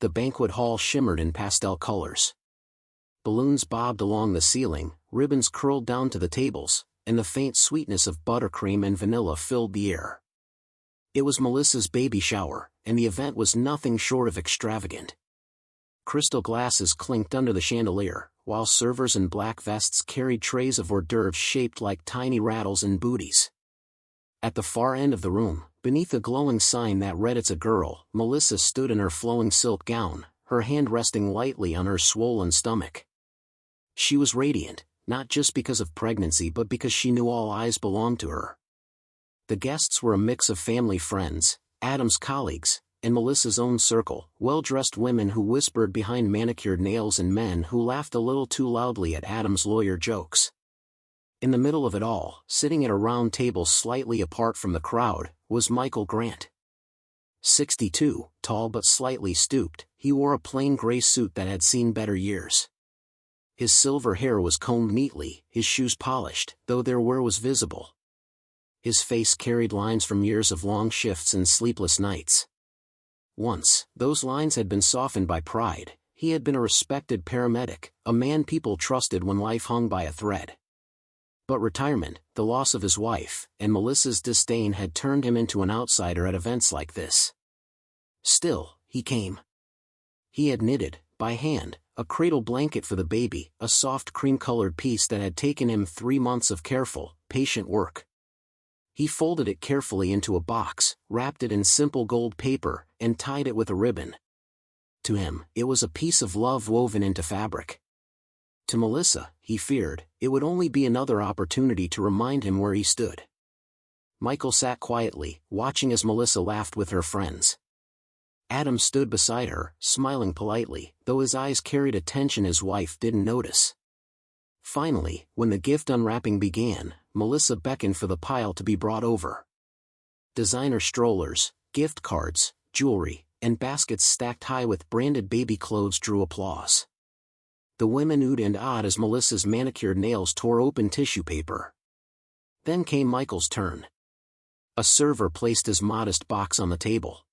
The banquet hall shimmered in pastel colors. Balloons bobbed along the ceiling, ribbons curled down to the tables, and the faint sweetness of buttercream and vanilla filled the air. It was Melissa's baby shower, and the event was nothing short of extravagant. Crystal glasses clinked under the chandelier, while servers in black vests carried trays of hors d'oeuvres shaped like tiny rattles and booties. At the far end of the room, beneath a glowing sign that read "It's a girl," Melissa stood in her flowing silk gown, her hand resting lightly on her swollen stomach. She was radiant, not just because of pregnancy but because she knew all eyes belonged to her. The guests were a mix of family friends, Adam's colleagues, and Melissa's own circle, well-dressed women who whispered behind manicured nails and men who laughed a little too loudly at Adam's lawyer jokes. In the middle of it all, sitting at a round table slightly apart from the crowd, was Michael Grant. 62, tall but slightly stooped, he wore a plain gray suit that had seen better years. His silver hair was combed neatly, his shoes polished, though their wear was visible. His face carried lines from years of long shifts and sleepless nights. Once, those lines had been softened by pride. He had been a respected paramedic, a man people trusted when life hung by a thread. But retirement, the loss of his wife, and Melissa's disdain had turned him into an outsider at events like this. Still, he came. He had knitted, by hand, a cradle blanket for the baby, a soft cream-colored piece that had taken him 3 months of careful, patient work. He folded it carefully into a box, wrapped it in simple gold paper, and tied it with a ribbon. To him, it was a piece of love woven into fabric. To Melissa, he feared, it would only be another opportunity to remind him where he stood. Michael sat quietly, watching as Melissa laughed with her friends. Adam stood beside her, smiling politely, though his eyes carried a tension his wife didn't notice. Finally, when the gift unwrapping began, Melissa beckoned for the pile to be brought over. Designer strollers, gift cards, jewelry, and baskets stacked high with branded baby clothes drew applause. The women oohed and ahed as Melissa's manicured nails tore open tissue paper. Then came Michael's turn. A server placed his modest box on the table.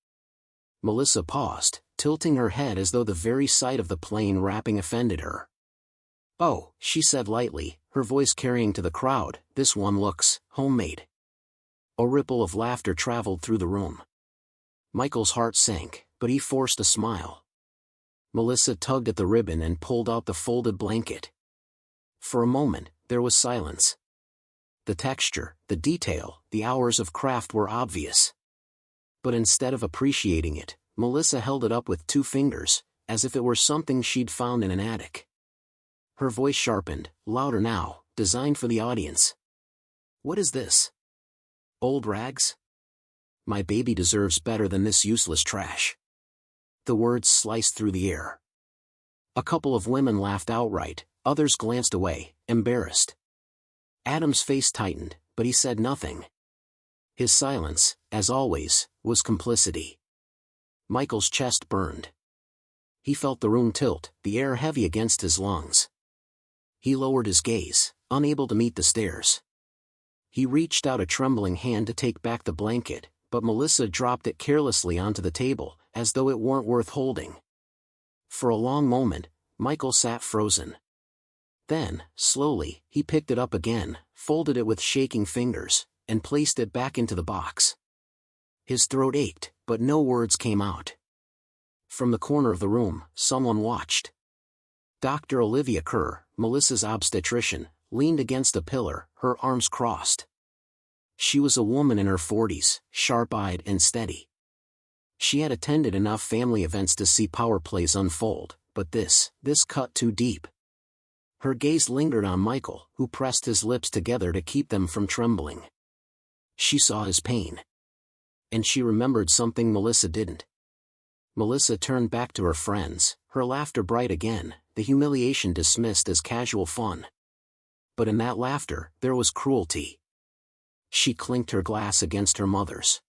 Melissa paused, tilting her head as though the very sight of the plain wrapping offended her. "Oh," she said lightly, her voice carrying to the crowd, "this one looks homemade." A ripple of laughter traveled through the room. Michael's heart sank, but he forced a smile. Melissa tugged at the ribbon and pulled out the folded blanket. For a moment, there was silence. The texture, the detail, the hours of craft were obvious. But instead of appreciating it, Melissa held it up with 2 fingers, as if it were something she'd found in an attic. Her voice sharpened, louder now, designed for the audience. "What is this? Old rags? My baby deserves better than this useless trash." The words sliced through the air. A couple of women laughed outright, others glanced away, embarrassed. Adam's face tightened, but he said nothing. His silence, as always, was complicity. Michael's chest burned. He felt the room tilt, the air heavy against his lungs. He lowered his gaze, unable to meet the stares. He reached out a trembling hand to take back the blanket, but Melissa dropped it carelessly onto the table, as though it weren't worth holding. For a long moment, Michael sat frozen. Then, slowly, he picked it up again, folded it with shaking fingers, and placed it back into the box. His throat ached, but no words came out. From the corner of the room, someone watched. Dr. Olivia Kerr, Melissa's obstetrician, leaned against a pillar, her arms crossed. She was a woman in her 40s, sharp-eyed and steady. She had attended enough family events to see power plays unfold, but this cut too deep. Her gaze lingered on Michael, who pressed his lips together to keep them from trembling. She saw his pain. And she remembered something Melissa didn't. Melissa turned back to her friends, her laughter bright again, the humiliation dismissed as casual fun. But in that laughter, there was cruelty. She clinked her glass against her mother's.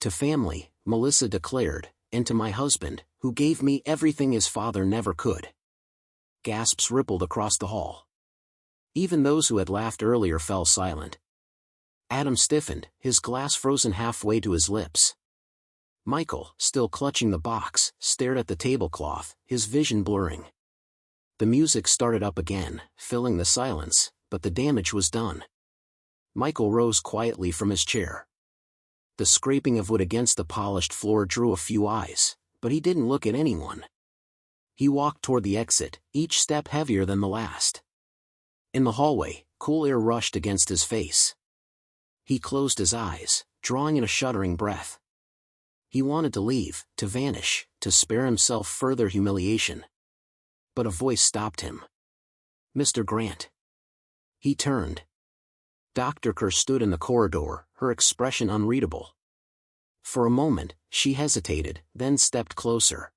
"To family," Melissa declared, "and to my husband, who gave me everything his father never could." Gasps rippled across the hall. Even those who had laughed earlier fell silent. Adam stiffened, his glass frozen halfway to his lips. Michael, still clutching the box, stared at the tablecloth, his vision blurring. The music started up again, filling the silence, but the damage was done. Michael rose quietly from his chair. The scraping of wood against the polished floor drew a few eyes, but he didn't look at anyone. He walked toward the exit, each step heavier than the last. In the hallway, cool air rushed against his face. He closed his eyes, drawing in a shuddering breath. He wanted to leave, to vanish, to spare himself further humiliation. But a voice stopped him. "Mr. Grant." He turned. Dr. Kerr stood in the corridor, her expression unreadable. For a moment, she hesitated, then stepped closer.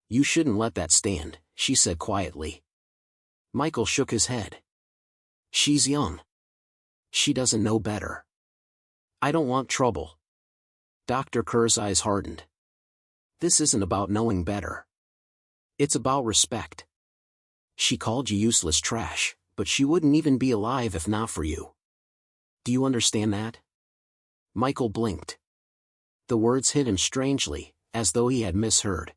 "You shouldn't let that stand," she said quietly. Michael shook his head. "She's young. She doesn't know better. I don't want trouble." Dr. Kerr's eyes hardened. "This isn't about knowing better. It's about respect. She called you useless trash, but she wouldn't even be alive if not for you. Do you understand that?" Michael blinked. The words hit him strangely, as though he had misheard.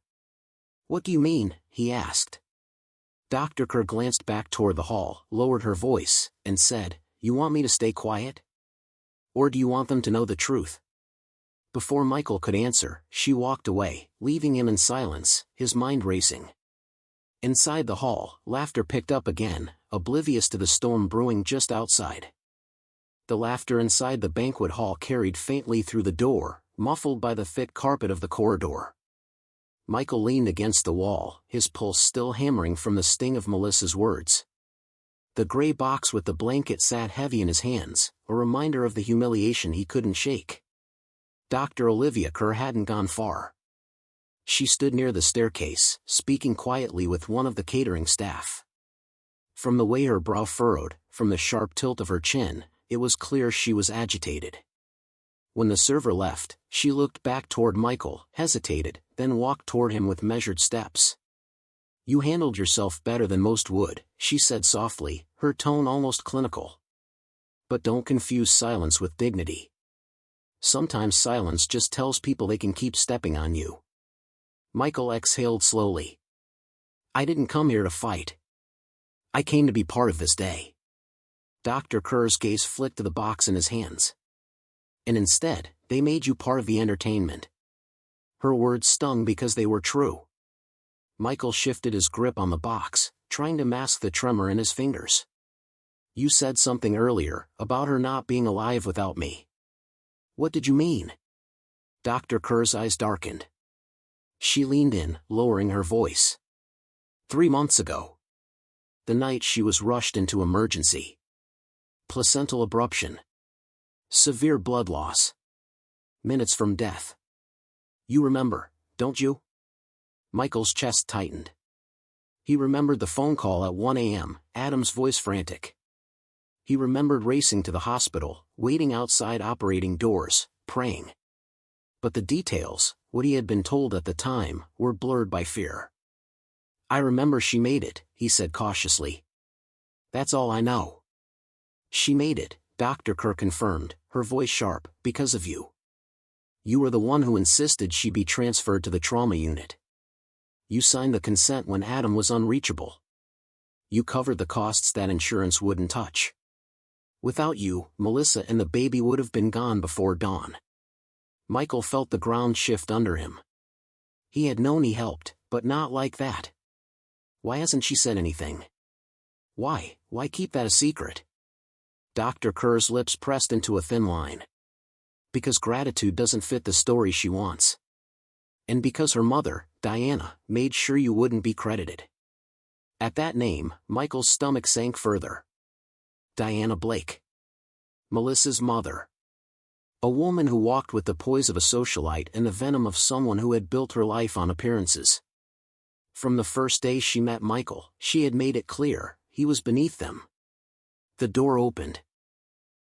"What do you mean?" he asked. Dr. Kerr glanced back toward the hall, lowered her voice, and said, "You want me to stay quiet? Or do you want them to know the truth?" Before Michael could answer, she walked away, leaving him in silence, his mind racing. Inside the hall, laughter picked up again, oblivious to the storm brewing just outside. The laughter inside the banquet hall carried faintly through the door, muffled by the thick carpet of the corridor. Michael leaned against the wall, his pulse still hammering from the sting of Melissa's words. The gray box with the blanket sat heavy in his hands, a reminder of the humiliation he couldn't shake. Dr. Olivia Kerr hadn't gone far. She stood near the staircase, speaking quietly with one of the catering staff. From the way her brow furrowed, from the sharp tilt of her chin, it was clear she was agitated. When the server left, she looked back toward Michael, hesitated, then walked toward him with measured steps. "You handled yourself better than most would," she said softly, her tone almost clinical. "But don't confuse silence with dignity. Sometimes silence just tells people they can keep stepping on you." Michael exhaled slowly. "I didn't come here to fight. I came to be part of this day." Dr. Kerr's gaze flicked to the box in his hands. "And instead, they made you part of the entertainment." Her words stung because they were true. Michael shifted his grip on the box, trying to mask the tremor in his fingers. "You said something earlier, about her not being alive without me. What did you mean?" Dr. Kerr's eyes darkened. She leaned in, lowering her voice. 3 months ago. The night she was rushed into emergency. Placental abruption. Severe blood loss. Minutes from death. You remember, don't you?" Michael's chest tightened. He remembered the phone call at 1 a.m., Adam's voice frantic. He remembered racing to the hospital, waiting outside operating doors, praying. But the details, what he had been told at the time, were blurred by fear. "I remember she made it," he said cautiously. "That's all I know." "She made it," Dr. Kerr confirmed, her voice sharp, "because of you. You were the one who insisted she be transferred to the trauma unit. You signed the consent when Adam was unreachable. You covered the costs that insurance wouldn't touch. Without you, Melissa and the baby would have been gone before dawn." Michael felt the ground shift under him. He had known he helped, but not like that. Why hasn't she said anything? Why keep that a secret? Dr. Kerr's lips pressed into a thin line. Because gratitude doesn't fit the story she wants. And because her mother, Diana, made sure you wouldn't be credited. At that name, Michael's stomach sank further. Diana Blake. Melissa's mother. A woman who walked with the poise of a socialite and the venom of someone who had built her life on appearances. From the first day she met Michael, she had made it clear, he was beneath them. The door opened.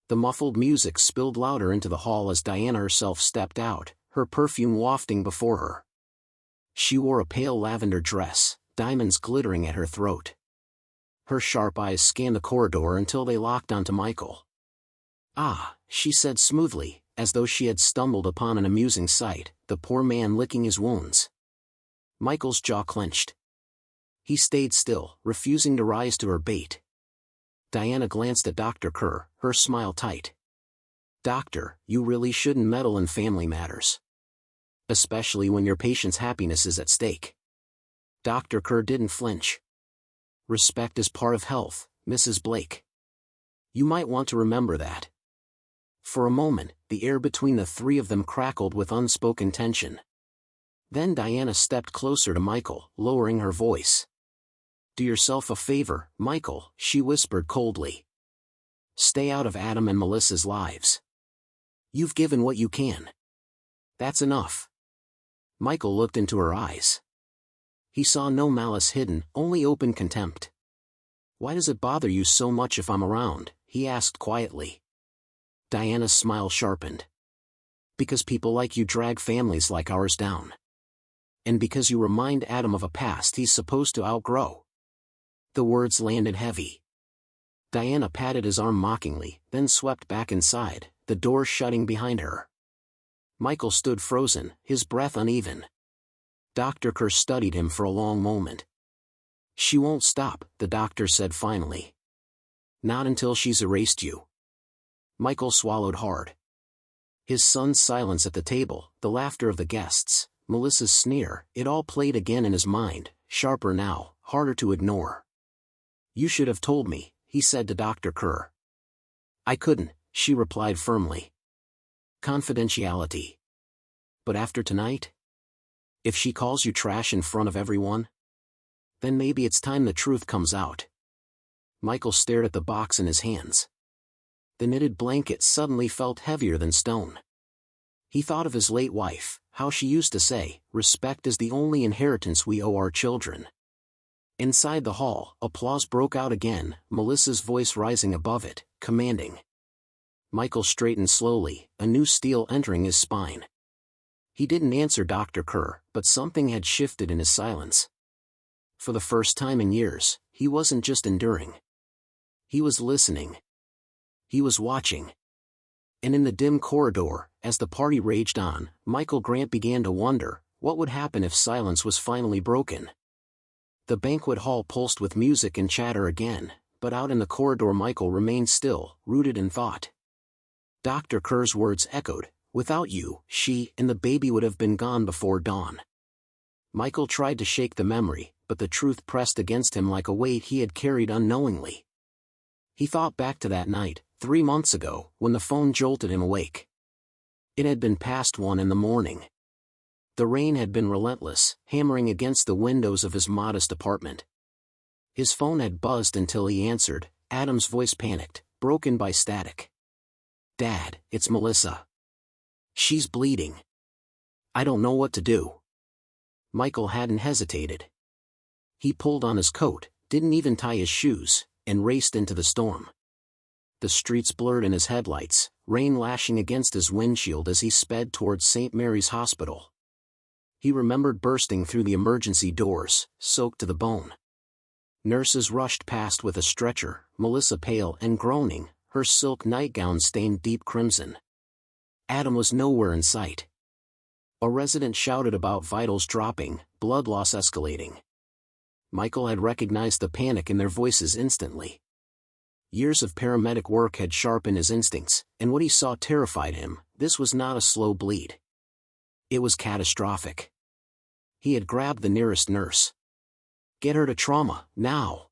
The muffled music spilled louder into the hall as Diana herself stepped out, her perfume wafting before her. She wore a pale lavender dress, diamonds glittering at her throat. Her sharp eyes scanned the corridor until they locked onto Michael. "Ah," she said smoothly, as though she had stumbled upon an amusing sight, the poor man licking his wounds. Michael's jaw clenched. He stayed still, refusing to rise to her bait. Diana glanced at Dr. Kerr, her smile tight. "Doctor, you really shouldn't meddle in family matters. Especially when your patient's happiness is at stake." Dr. Kerr didn't flinch. "Respect is part of health, Mrs. Blake. You might want to remember that." For a moment, the air between the three of them crackled with unspoken tension. Then Diana stepped closer to Michael, lowering her voice. "Do yourself a favor, Michael," she whispered coldly. "Stay out of Adam and Melissa's lives. You've given what you can. That's enough." Michael looked into her eyes. He saw no malice hidden, only open contempt. "Why does it bother you so much if I'm around?" he asked quietly. Diana's smile sharpened. "Because people like you drag families like ours down. And because you remind Adam of a past he's supposed to outgrow." The words landed heavy. Diana patted his arm mockingly, then swept back inside, the door shutting behind her. Michael stood frozen, his breath uneven. Dr. Kerr studied him for a long moment. "She won't stop," the doctor said finally. "Not until she's erased you." Michael swallowed hard. His son's silence at the table, the laughter of the guests, Melissa's sneer, it all played again in his mind, sharper now, harder to ignore. "You should have told me," he said to Dr. Kerr. "I couldn't," she replied firmly. "Confidentiality. But after tonight? If she calls you trash in front of everyone? Then maybe it's time the truth comes out." Michael stared at the box in his hands. The knitted blanket suddenly felt heavier than stone. He thought of his late wife, how she used to say, "Respect is the only inheritance we owe our children." Inside the hall, applause broke out again, Melissa's voice rising above it, commanding. Michael straightened slowly, a new steel entering his spine. He didn't answer Dr. Kerr, but something had shifted in his silence. For the first time in years, he wasn't just enduring. He was listening. He was watching. And in the dim corridor, as the party raged on, Michael Grant began to wonder, what would happen if silence was finally broken? The banquet hall pulsed with music and chatter again, but out in the corridor Michael remained still, rooted in thought. Dr. Kerr's words echoed, "Without you, she and the baby would have been gone before dawn." Michael tried to shake the memory, but the truth pressed against him like a weight he had carried unknowingly. He thought back to that night, 3 months ago, when the phone jolted him awake. It had been past 1 in the morning. The rain had been relentless, hammering against the windows of his modest apartment. His phone had buzzed until he answered, Adam's voice panicked, broken by static. "Dad, it's Melissa. She's bleeding. I don't know what to do." Michael hadn't hesitated. He pulled on his coat, didn't even tie his shoes, and raced into the storm. The streets blurred in his headlights, rain lashing against his windshield as he sped towards St. Mary's Hospital. He remembered bursting through the emergency doors, soaked to the bone. Nurses rushed past with a stretcher, Melissa pale and groaning, her silk nightgown stained deep crimson. Adam was nowhere in sight. A resident shouted about vitals dropping, blood loss escalating. Michael had recognized the panic in their voices instantly. Years of paramedic work had sharpened his instincts, and what he saw terrified him. This was not a slow bleed. It was catastrophic. He had grabbed the nearest nurse. "Get her to trauma, now.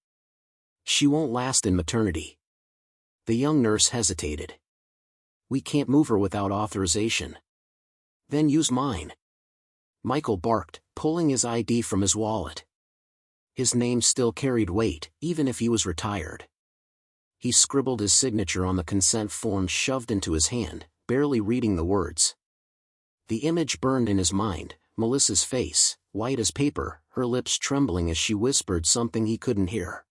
She won't last in maternity." The young nurse hesitated. "We can't move her without authorization." "Then use mine." Michael barked, pulling his ID from his wallet. His name still carried weight, even if he was retired. He scribbled his signature on the consent form shoved into his hand, barely reading the words. The image burned in his mind, Melissa's face, white as paper, her lips trembling as she whispered something he couldn't hear.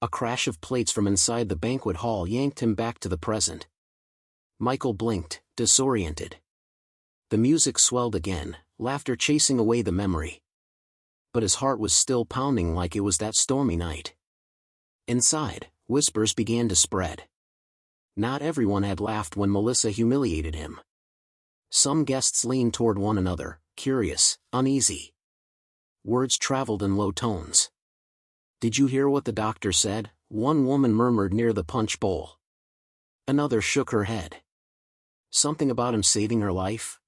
A crash of plates from inside the banquet hall yanked him back to the present. Michael blinked, disoriented. The music swelled again, laughter chasing away the memory. But his heart was still pounding like it was that stormy night. Inside, whispers began to spread. Not everyone had laughed when Melissa humiliated him. Some guests leaned toward one another, curious, uneasy. Words traveled in low tones. "Did you hear what the doctor said?" one woman murmured near the punch bowl. Another shook her head. "Something about him saving her life?"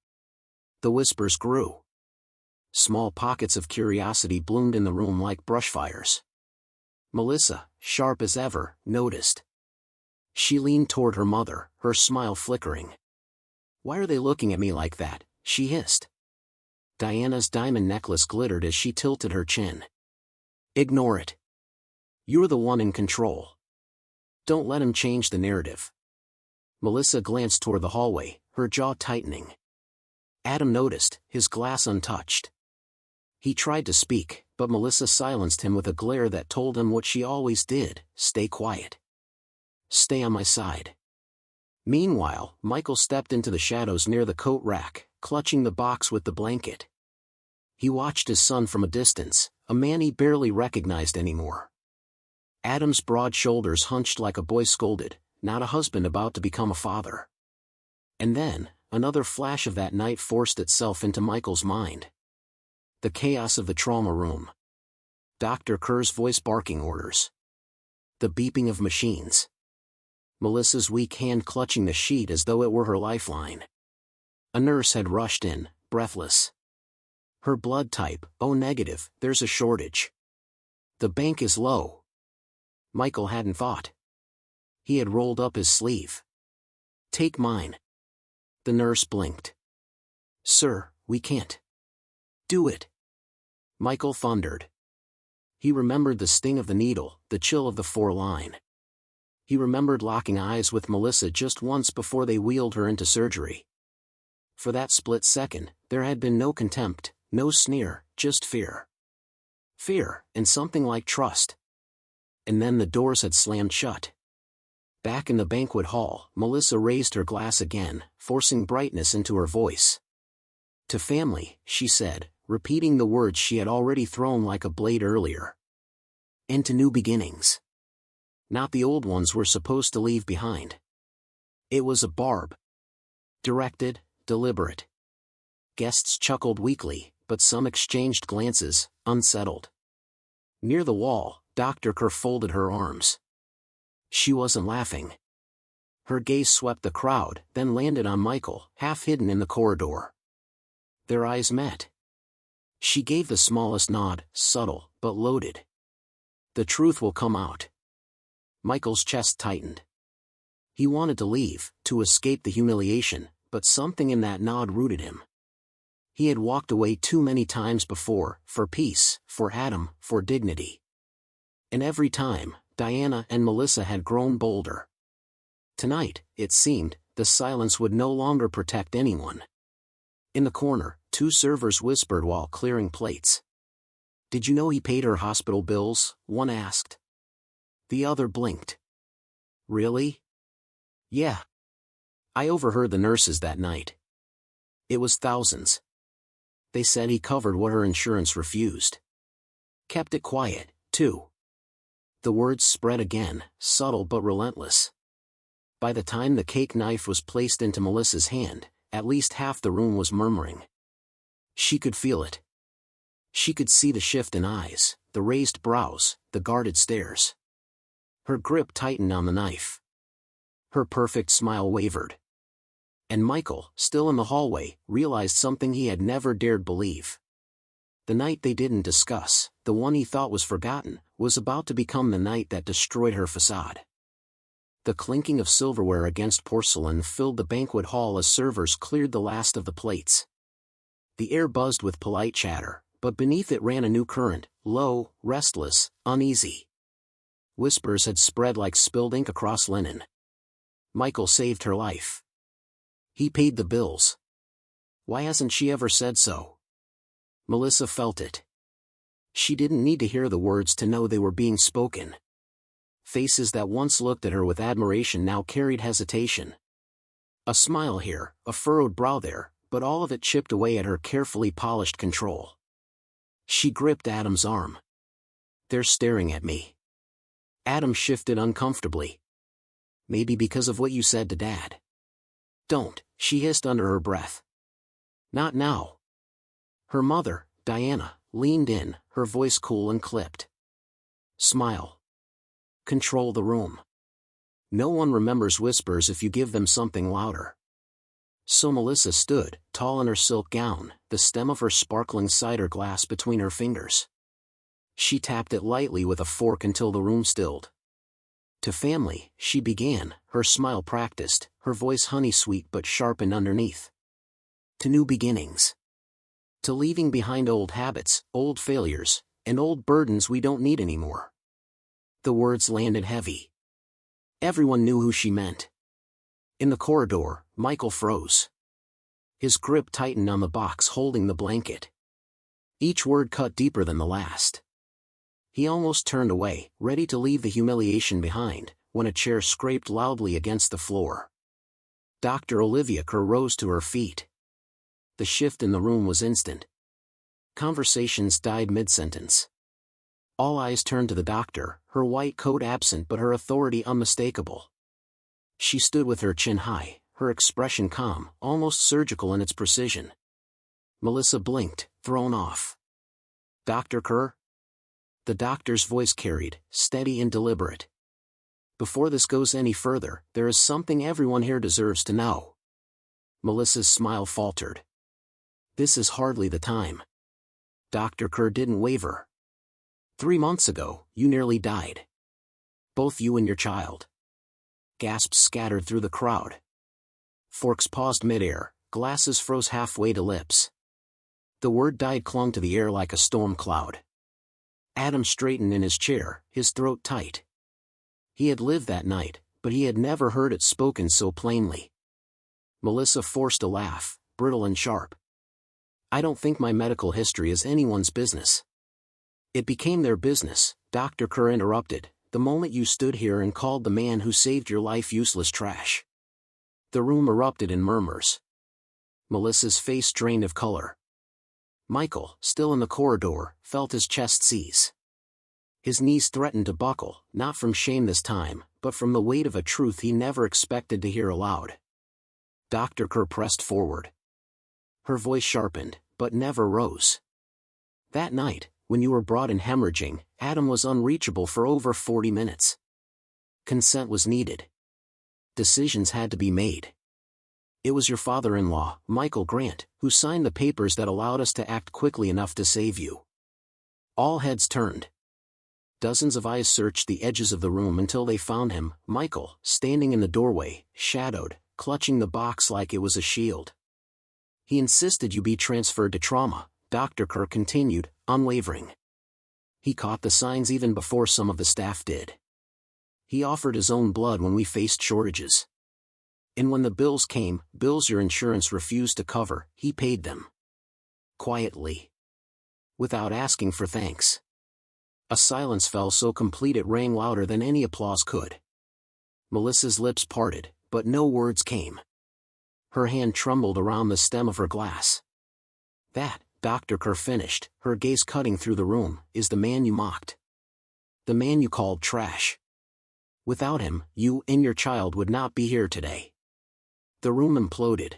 The whispers grew. Small pockets of curiosity bloomed in the room like brushfires. Melissa, sharp as ever, noticed. She leaned toward her mother, her smile flickering. "Why are they looking at me like that?" she hissed. Diana's diamond necklace glittered as she tilted her chin. "Ignore it. You're the one in control. Don't let him change the narrative." Melissa glanced toward the hallway, her jaw tightening. Adam noticed, his glass untouched. He tried to speak, but Melissa silenced him with a glare that told him what she always did: stay quiet. Stay on my side. Meanwhile, Michael stepped into the shadows near the coat rack, clutching the box with the blanket. He watched his son from a distance, a man he barely recognized anymore. Adam's broad shoulders hunched like a boy scolded, not a husband about to become a father. And then, another flash of that night forced itself into Michael's mind. The chaos of the trauma room. Dr. Kerr's voice barking orders. The beeping of machines. Melissa's weak hand clutching the sheet as though it were her lifeline. A nurse had rushed in, breathless. Her blood type: O negative, there's a shortage. The bank is low. Michael hadn't thought. He had rolled up his sleeve. Take mine. The nurse blinked. Sir, we can't. Do it. Michael thundered. He remembered the sting of the needle, the chill of the 4-line. He remembered locking eyes with Melissa just once before they wheeled her into surgery. For that split second, there had been no contempt, no sneer, just fear. Fear, and something like trust. And then the doors had slammed shut. Back in the banquet hall, Melissa raised her glass again, forcing brightness into her voice. To family, she said, repeating the words she had already thrown like a blade earlier. And to new beginnings. Not the old ones we're supposed to leave behind. It was a barb. Directed, deliberate. Guests chuckled weakly, but some exchanged glances, unsettled. Near the wall, Dr. Kerr folded her arms. She wasn't laughing. Her gaze swept the crowd, then landed on Michael, half hidden in the corridor. Their eyes met. She gave the smallest nod, subtle, but loaded. The truth will come out. Michael's chest tightened. He wanted to leave, to escape the humiliation, but something in that nod rooted him. He had walked away too many times before, for peace, for Adam, for dignity. And every time, Diana and Melissa had grown bolder. Tonight, it seemed, the silence would no longer protect anyone. In the corner, 2 servers whispered while clearing plates. "Did you know he paid her hospital bills?" one asked. The other blinked. "Really?" "Yeah. I overheard the nurses that night. It was thousands. They said he covered what her insurance refused. Kept it quiet, too." The words spread again, subtle but relentless. By the time the cake knife was placed into Melissa's hand, at least half the room was murmuring. She could feel it. She could see the shift in eyes, the raised brows, the guarded stares. Her grip tightened on the knife. Her perfect smile wavered. And Michael, still in the hallway, realized something he had never dared believe. The night they didn't discuss, the one he thought was forgotten, was about to become the night that destroyed her facade. The clinking of silverware against porcelain filled the banquet hall as servers cleared the last of the plates. The air buzzed with polite chatter, but beneath it ran a new current, low, restless, uneasy. Whispers had spread like spilled ink across linen. Michael saved her life. He paid the bills. Why hasn't she ever said so? Melissa felt it. She didn't need to hear the words to know they were being spoken. Faces that once looked at her with admiration now carried hesitation. A smile here, a furrowed brow there, but all of it chipped away at her carefully polished control. She gripped Adam's arm. "They're staring at me." Adam shifted uncomfortably. Maybe because of what you said to Dad. Don't, she hissed under her breath. Not now. Her mother, Diana, leaned in, her voice cool and clipped. Smile. Control the room. No one remembers whispers if you give them something louder. So Melissa stood, tall in her silk gown, the stem of her sparkling cider glass between her fingers. She tapped it lightly with a fork until the room stilled. To family, she began, her smile practiced, her voice honey-sweet but sharpened underneath. To new beginnings. To leaving behind old habits, old failures, and old burdens we don't need anymore. The words landed heavy. Everyone knew who she meant. In the corridor, Michael froze. His grip tightened on the box holding the blanket. Each word cut deeper than the last. He almost turned away, ready to leave the humiliation behind, when a chair scraped loudly against the floor. Dr. Olivia Kerr rose to her feet. The shift in the room was instant. Conversations died mid-sentence. All eyes turned to the doctor, her white coat absent but her authority unmistakable. She stood with her chin high, her expression calm, almost surgical in its precision. Melissa blinked, thrown off. Dr. Kerr? The doctor's voice carried, steady and deliberate. Before this goes any further, there is something everyone here deserves to know. Melissa's smile faltered. This is hardly the time. Dr. Kerr didn't waver. 3 months ago, you nearly died. Both you and your child. Gasps scattered through the crowd. Forks paused midair, glasses froze halfway to lips. The word died clung to the air like a storm cloud. Adam straightened in his chair, his throat tight. He had lived that night, but he had never heard it spoken so plainly. Melissa forced a laugh, brittle and sharp. I don't think my medical history is anyone's business. It became their business, Dr. Kerr interrupted, the moment you stood here and called the man who saved your life useless trash. The room erupted in murmurs. Melissa's face drained of color. Michael, still in the corridor, felt his chest seize. His knees threatened to buckle, not from shame this time, but from the weight of a truth he never expected to hear aloud. Dr. Kerr pressed forward. Her voice sharpened, but never rose. That night, when you were brought in hemorrhaging, Adam was unreachable for over 40 minutes. Consent was needed. Decisions had to be made. It was your father-in-law, Michael Grant, who signed the papers that allowed us to act quickly enough to save you. All heads turned. Dozens of eyes searched the edges of the room until they found him, Michael, standing in the doorway, shadowed, clutching the box like it was a shield. He insisted you be transferred to trauma, Dr. Kerr continued, unwavering. He caught the signs even before some of the staff did. He offered his own blood when we faced shortages. And when the bills came, bills your insurance refused to cover, he paid them. Quietly. Without asking for thanks. A silence fell so complete it rang louder than any applause could. Melissa's lips parted, but no words came. Her hand trembled around the stem of her glass. That, Dr. Kerr finished, her gaze cutting through the room, is the man you mocked. The man you called trash. Without him, you and your child would not be here today. The room imploded.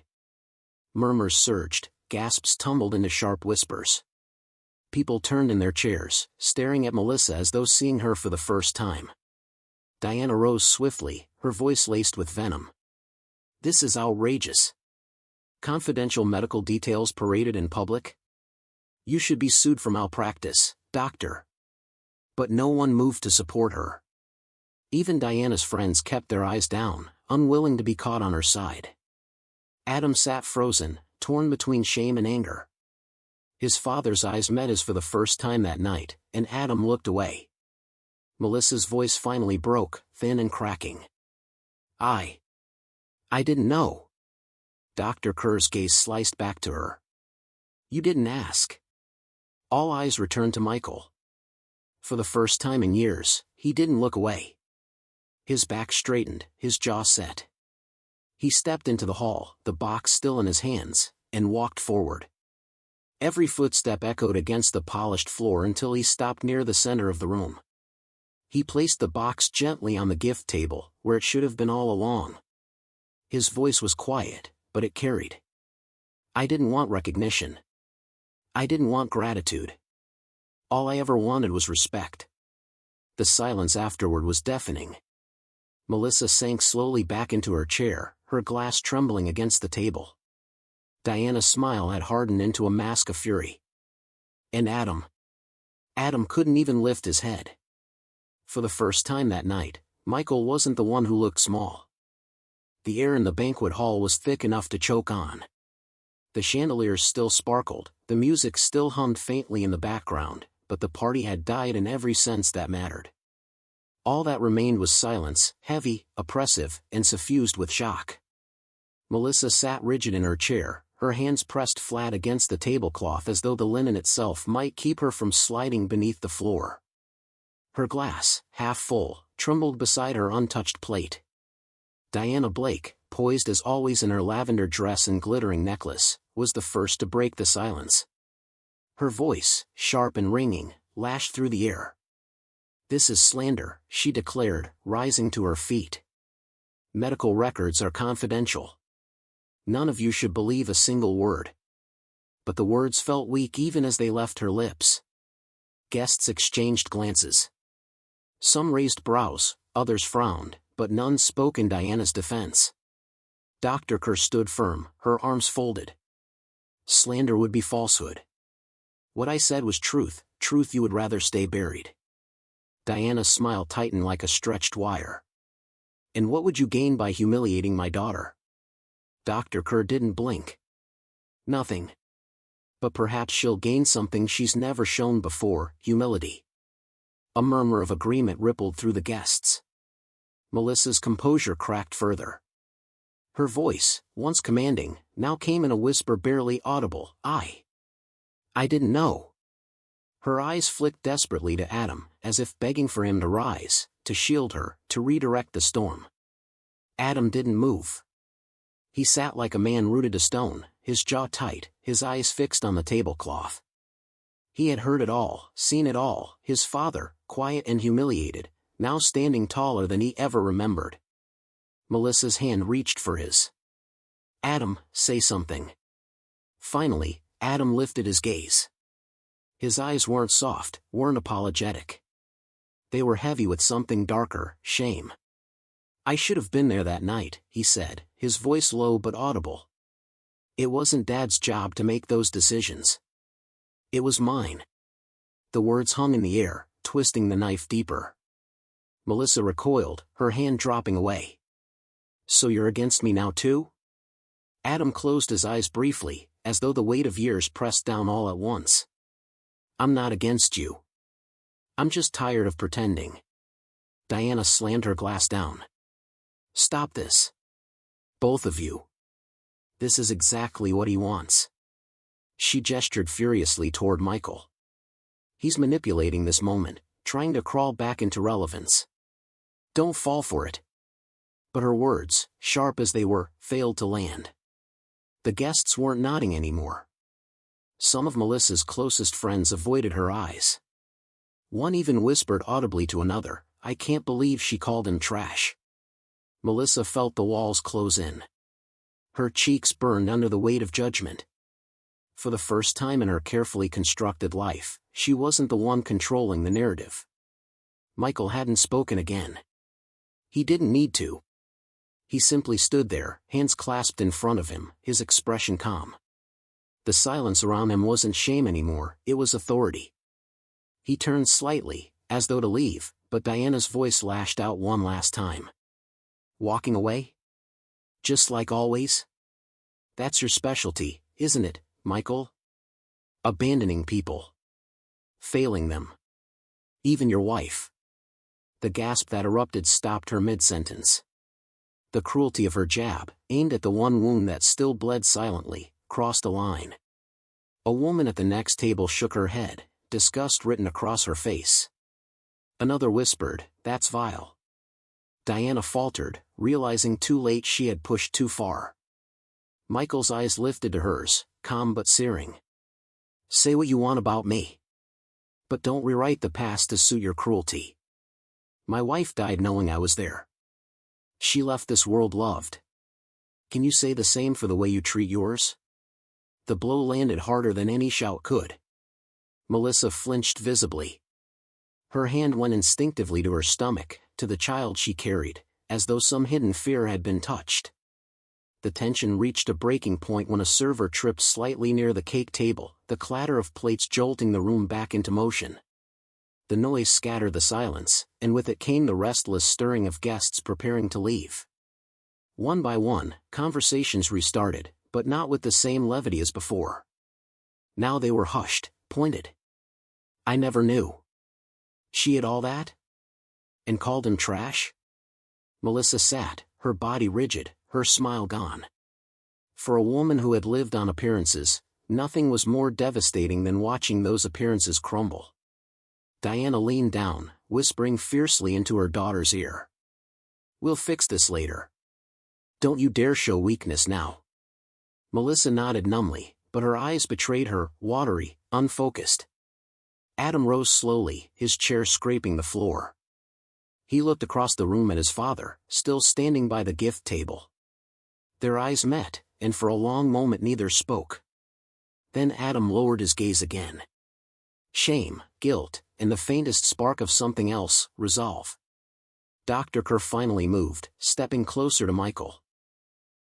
Murmurs surged, gasps tumbled into sharp whispers. People turned in their chairs, staring at Melissa as though seeing her for the first time. Diana rose swiftly, her voice laced with venom. This is outrageous. Confidential medical details paraded in public? You should be sued for malpractice, doctor. But no one moved to support her. Even Diana's friends kept their eyes down, unwilling to be caught on her side. Adam sat frozen, torn between shame and anger. His father's eyes met his for the first time that night, and Adam looked away. Melissa's voice finally broke, thin and cracking. I didn't know. Dr. Kerr's gaze sliced back to her. You didn't ask. All eyes returned to Michael. For the first time in years, he didn't look away. His back straightened, his jaw set. He stepped into the hall, the box still in his hands, and walked forward. Every footstep echoed against the polished floor until he stopped near the center of the room. He placed the box gently on the gift table, where it should have been all along. His voice was quiet, but it carried. I didn't want recognition. I didn't want gratitude. All I ever wanted was respect. The silence afterward was deafening. Melissa sank slowly back into her chair, her glass trembling against the table. Diana's smile had hardened into a mask of fury. And Adam. Adam couldn't even lift his head. For the first time that night, Michael wasn't the one who looked small. The air in the banquet hall was thick enough to choke on. The chandeliers still sparkled, the music still hummed faintly in the background, but the party had died in every sense that mattered. All that remained was silence, heavy, oppressive, and suffused with shock. Melissa sat rigid in her chair, her hands pressed flat against the tablecloth as though the linen itself might keep her from sliding beneath the floor. Her glass, half full, trembled beside her untouched plate. Diana Blake, poised as always in her lavender dress and glittering necklace, was the first to break the silence. Her voice, sharp and ringing, lashed through the air. "This is slander," she declared, rising to her feet. "Medical records are confidential. None of you should believe a single word." But the words felt weak even as they left her lips. Guests exchanged glances. Some raised brows, others frowned, but none spoke in Diana's defense. Dr. Kerr stood firm, her arms folded. Slander would be falsehood. What I said was truth, truth you would rather stay buried. Diana's smile tightened like a stretched wire. "And what would you gain by humiliating my daughter?" Dr. Kerr didn't blink. "Nothing. But perhaps she'll gain something she's never shown before, humility." A murmur of agreement rippled through the guests. Melissa's composure cracked further. Her voice, once commanding, now came in a whisper barely audible. I didn't know." Her eyes flicked desperately to Adam, as if begging for him to rise, to shield her, to redirect the storm. Adam didn't move. He sat like a man rooted to stone, his jaw tight, his eyes fixed on the tablecloth. He had heard it all, seen it all, his father, quiet and humiliated, now standing taller than he ever remembered. Melissa's hand reached for his. "Adam, say something." Finally, Adam lifted his gaze. His eyes weren't soft, weren't apologetic. They were heavy with something darker, shame. "I should have been there that night," he said, his voice low but audible. "It wasn't Dad's job to make those decisions. It was mine." The words hung in the air, twisting the knife deeper. Melissa recoiled, her hand dropping away. "So you're against me now too?" Adam closed his eyes briefly, as though the weight of years pressed down all at once. "I'm not against you. I'm just tired of pretending." Diana slammed her glass down. "Stop this. Both of you. This is exactly what he wants." She gestured furiously toward Michael. "He's manipulating this moment, trying to crawl back into relevance. Don't fall for it." But her words, sharp as they were, failed to land. The guests weren't nodding anymore. Some of Melissa's closest friends avoided her eyes. One even whispered audibly to another, "I can't believe she called him trash." Melissa felt the walls close in. Her cheeks burned under the weight of judgment. For the first time in her carefully constructed life, she wasn't the one controlling the narrative. Michael hadn't spoken again. He didn't need to. He simply stood there, hands clasped in front of him, his expression calm. The silence around him wasn't shame anymore, it was authority. He turned slightly, as though to leave, but Diana's voice lashed out one last time. "Walking away? Just like always? That's your specialty, isn't it, Michael? Abandoning people. Failing them. Even your wife." The gasp that erupted stopped her mid-sentence. The cruelty of her jab, aimed at the one wound that still bled silently, crossed a line. A woman at the next table shook her head, disgust written across her face. Another whispered, "That's vile." Diana faltered, realizing too late she had pushed too far. Michael's eyes lifted to hers, calm but searing. "Say what you want about me. But don't rewrite the past to suit your cruelty. My wife died knowing I was there. She left this world loved. Can you say the same for the way you treat yours? The blow landed harder than any shout could. Melissa flinched visibly. Her hand went instinctively to her stomach, to the child she carried, as though some hidden fear had been touched. The tension reached a breaking point when a server tripped slightly near the cake table, the clatter of plates jolting the room back into motion. The noise scattered the silence, and with it came the restless stirring of guests preparing to leave. One by one, conversations restarted, but not with the same levity as before. Now they were hushed, pointed. I never knew. She had all that? And called him trash? Melissa sat, her body rigid, her smile gone. For a woman who had lived on appearances, nothing was more devastating than watching those appearances crumble. Diana leaned down, whispering fiercely into her daughter's ear. We'll fix this later. Don't you dare show weakness now. Melissa nodded numbly, but her eyes betrayed her, watery, unfocused. Adam rose slowly, his chair scraping the floor. He looked across the room at his father, still standing by the gift table. Their eyes met, and for a long moment neither spoke. Then Adam lowered his gaze again. Shame, guilt, and the faintest spark of something else, resolve. Dr. Kerr finally moved, stepping closer to Michael.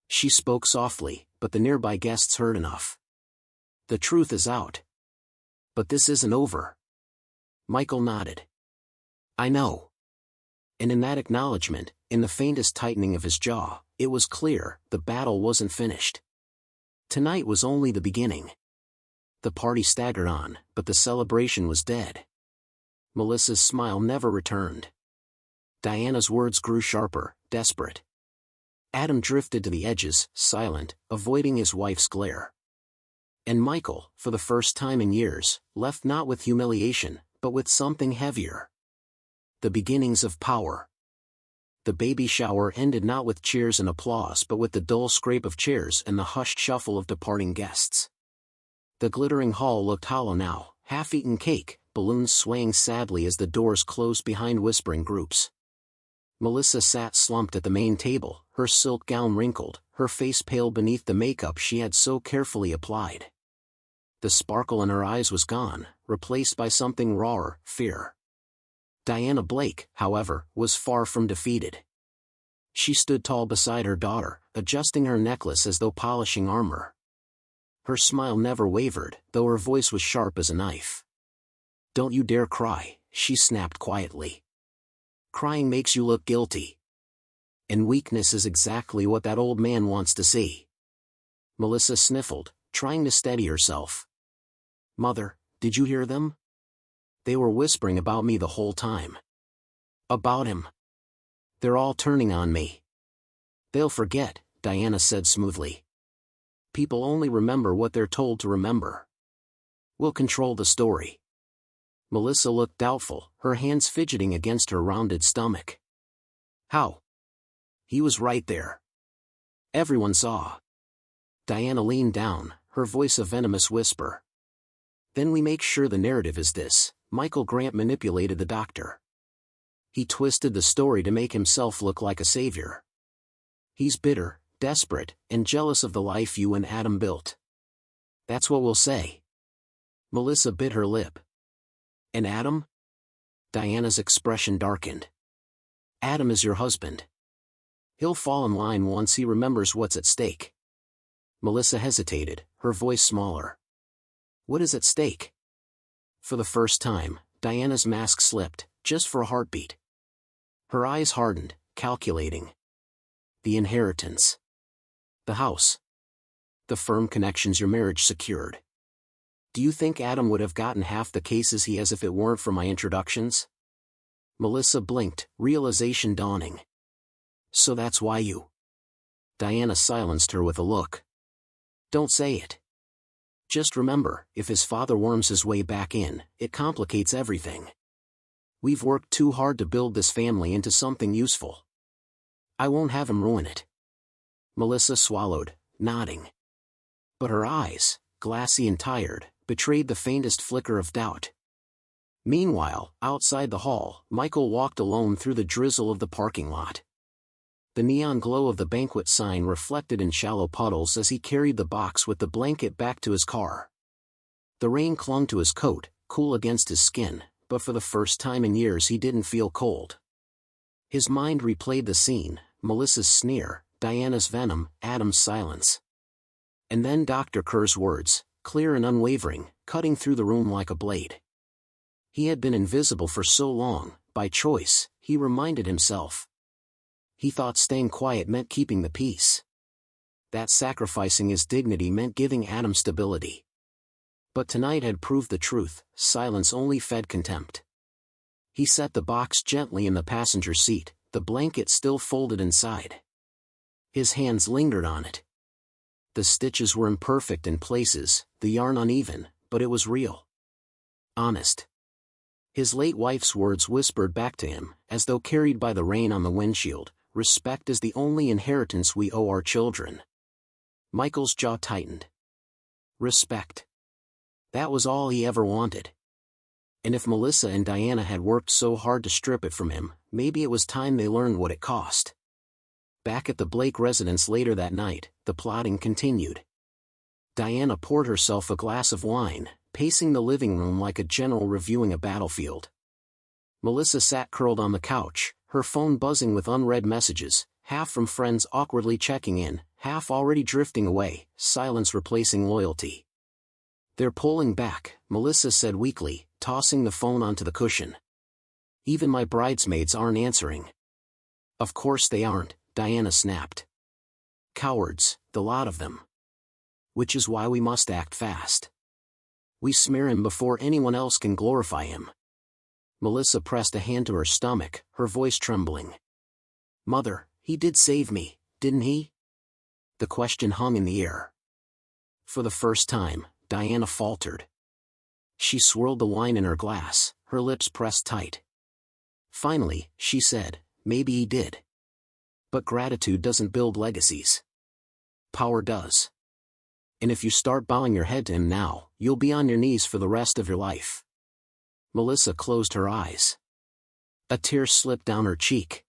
She spoke softly, but the nearby guests heard enough. The truth is out. But this isn't over. Michael nodded. I know. And in that acknowledgement, in the faintest tightening of his jaw, it was clear the battle wasn't finished. Tonight was only the beginning. The party staggered on, but the celebration was dead. Melissa's smile never returned. Diana's words grew sharper, desperate. Adam drifted to the edges, silent, avoiding his wife's glare. And Michael, for the first time in years, left not with humiliation, but with something heavier. The beginnings of power. The baby shower ended not with cheers and applause but with the dull scrape of chairs and the hushed shuffle of departing guests. The glittering hall looked hollow now, half-eaten cake, balloons swaying sadly as the doors closed behind whispering groups. Melissa sat slumped at the main table, her silk gown wrinkled, her face pale beneath the makeup she had so carefully applied. The sparkle in her eyes was gone, replaced by something rawer, fear. Diana Blake, however, was far from defeated. She stood tall beside her daughter, adjusting her necklace as though polishing armor. Her smile never wavered, though her voice was sharp as a knife. Don't you dare cry, she snapped quietly. Crying makes you look guilty. And weakness is exactly what that old man wants to see. Melissa sniffled, trying to steady herself. Mother, did you hear them? They were whispering about me the whole time. About him. They're all turning on me. They'll forget, Diana said smoothly. People only remember what they're told to remember. We'll control the story. Melissa looked doubtful, her hands fidgeting against her rounded stomach. How? He was right there. Everyone saw. Diana leaned down, her voice a venomous whisper. Then we make sure the narrative is this: Michael Grant manipulated the doctor. He twisted the story to make himself look like a savior. He's bitter, desperate, and jealous of the life you and Adam built. That's what we'll say. Melissa bit her lip. And Adam? Diana's expression darkened. Adam is your husband. He'll fall in line once he remembers what's at stake. Melissa hesitated, her voice smaller. What is at stake? For the first time, Diana's mask slipped, just for a heartbeat. Her eyes hardened, calculating. The inheritance. The house. The firm connections your marriage secured. Do you think Adam would have gotten half the cases he has if it weren't for my introductions? Melissa blinked, realization dawning. So that's why you... Diana silenced her with a look. Don't say it. Just remember, if his father worms his way back in, it complicates everything. We've worked too hard to build this family into something useful. I won't have him ruin it. Melissa swallowed, nodding. But her eyes, glassy and tired, betrayed the faintest flicker of doubt. Meanwhile, outside the hall, Michael walked alone through the drizzle of the parking lot. The neon glow of the banquet sign reflected in shallow puddles as he carried the box with the blanket back to his car. The rain clung to his coat, cool against his skin, but for the first time in years he didn't feel cold. His mind replayed the scene, Melissa's sneer, Diana's venom, Adam's silence. And then Dr. Kerr's words, clear and unwavering, cutting through the room like a blade. He had been invisible for so long, by choice, he reminded himself. He thought staying quiet meant keeping the peace. That sacrificing his dignity meant giving Adam stability. But tonight had proved the truth, silence only fed contempt. He set the box gently in the passenger seat, the blanket still folded inside. His hands lingered on it. The stitches were imperfect in places, the yarn uneven, but it was real. Honest. His late wife's words whispered back to him, as though carried by the rain on the windshield, respect is the only inheritance we owe our children. Michael's jaw tightened. Respect. That was all he ever wanted. And if Melissa and Diana had worked so hard to strip it from him, maybe it was time they learned what it cost. Back at the Blake residence later that night, the plotting continued. Diana poured herself a glass of wine, pacing the living room like a general reviewing a battlefield. Melissa sat curled on the couch, her phone buzzing with unread messages, half from friends awkwardly checking in, half already drifting away, silence replacing loyalty. They're pulling back, Melissa said weakly, tossing the phone onto the cushion. Even my bridesmaids aren't answering. Of course they aren't, Diana snapped. Cowards, the lot of them. Which is why we must act fast. We smear him before anyone else can glorify him. Melissa pressed a hand to her stomach, her voice trembling. Mother, he did save me, didn't he? The question hung in the air. For the first time, Diana faltered. She swirled the wine in her glass, her lips pressed tight. Finally, she said, maybe he did. But gratitude doesn't build legacies. Power does. And if you start bowing your head to him now, you'll be on your knees for the rest of your life. Melissa closed her eyes. A tear slipped down her cheek.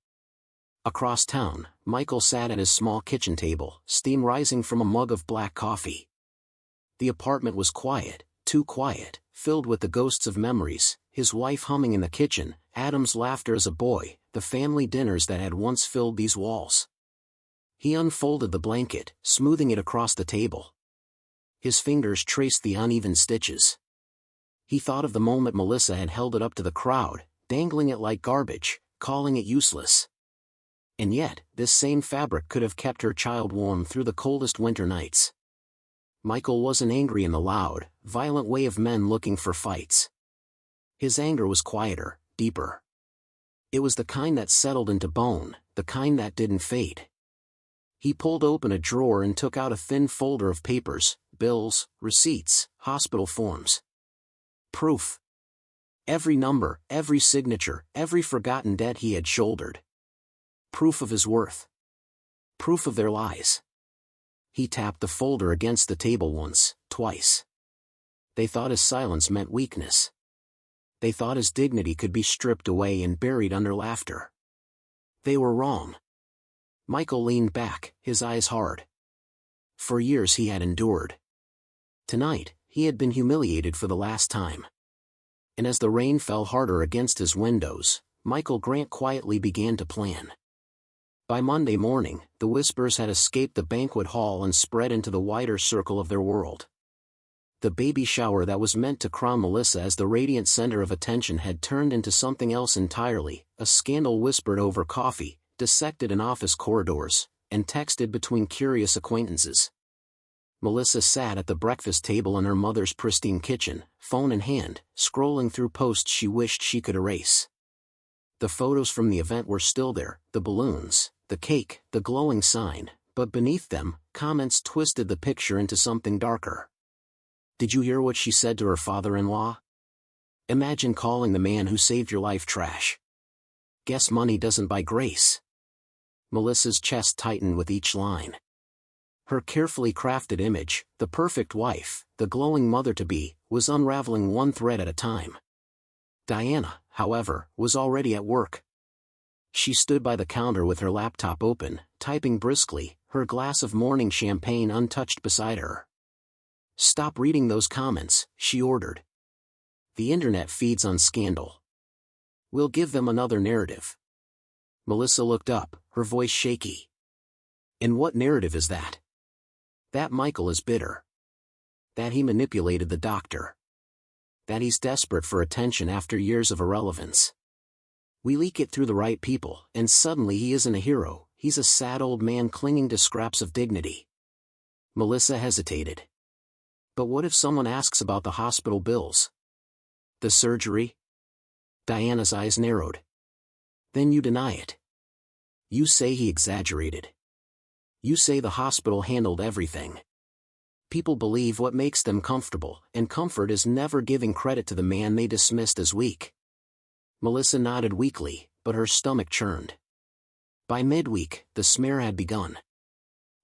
Across town, Michael sat at his small kitchen table, steam rising from a mug of black coffee. The apartment was quiet, too quiet, filled with the ghosts of memories, his wife humming in the kitchen, Adam's laughter as a boy, the family dinners that had once filled these walls. He unfolded the blanket, smoothing it across the table. His fingers traced the uneven stitches. He thought of the moment Melissa had held it up to the crowd, dangling it like garbage, calling it useless. And yet, this same fabric could have kept her child warm through the coldest winter nights. Michael wasn't angry in the loud, violent way of men looking for fights. His anger was quieter, deeper. It was the kind that settled into bone, the kind that didn't fade. He pulled open a drawer and took out a thin folder of papers, bills, receipts, hospital forms. Proof. Every number, every signature, every forgotten debt he had shouldered. Proof of his worth. Proof of their lies. He tapped the folder against the table once, twice. They thought his silence meant weakness. They thought his dignity could be stripped away and buried under laughter. They were wrong. Michael leaned back, his eyes hard. For years he had endured. Tonight, he had been humiliated for the last time. And as the rain fell harder against his windows, Michael Grant quietly began to plan. By Monday morning, the whispers had escaped the banquet hall and spread into the wider circle of their world. The baby shower that was meant to crown Melissa as the radiant center of attention had turned into something else entirely, a scandal whispered over coffee, dissected in office corridors, and texted between curious acquaintances. Melissa sat at the breakfast table in her mother's pristine kitchen, phone in hand, scrolling through posts she wished she could erase. The photos from the event were still there, the balloons, the cake, the glowing sign, but beneath them, comments twisted the picture into something darker. Did you hear what she said to her father-in-law? Imagine calling the man who saved your life trash. Guess money doesn't buy grace. Melissa's chest tightened with each line. Her carefully crafted image, the perfect wife, the glowing mother-to-be, was unraveling one thread at a time. Diana, however, was already at work. She stood by the counter with her laptop open, typing briskly, her glass of morning champagne untouched beside her. "Stop reading those comments," she ordered. "The internet feeds on scandal. We'll give them another narrative." Melissa looked up, her voice shaky. "And what narrative is that? That Michael is bitter. That he manipulated the doctor. That he's desperate for attention after years of irrelevance. We leak it through the right people, and suddenly he isn't a hero, he's a sad old man clinging to scraps of dignity." Melissa hesitated. "But what if someone asks about the hospital bills? The surgery?" Diana's eyes narrowed. "Then you deny it. You say he exaggerated. You say the hospital handled everything. People believe what makes them comfortable, and comfort is never giving credit to the man they dismissed as weak." Melissa nodded weakly, but her stomach churned. By midweek, the smear had begun.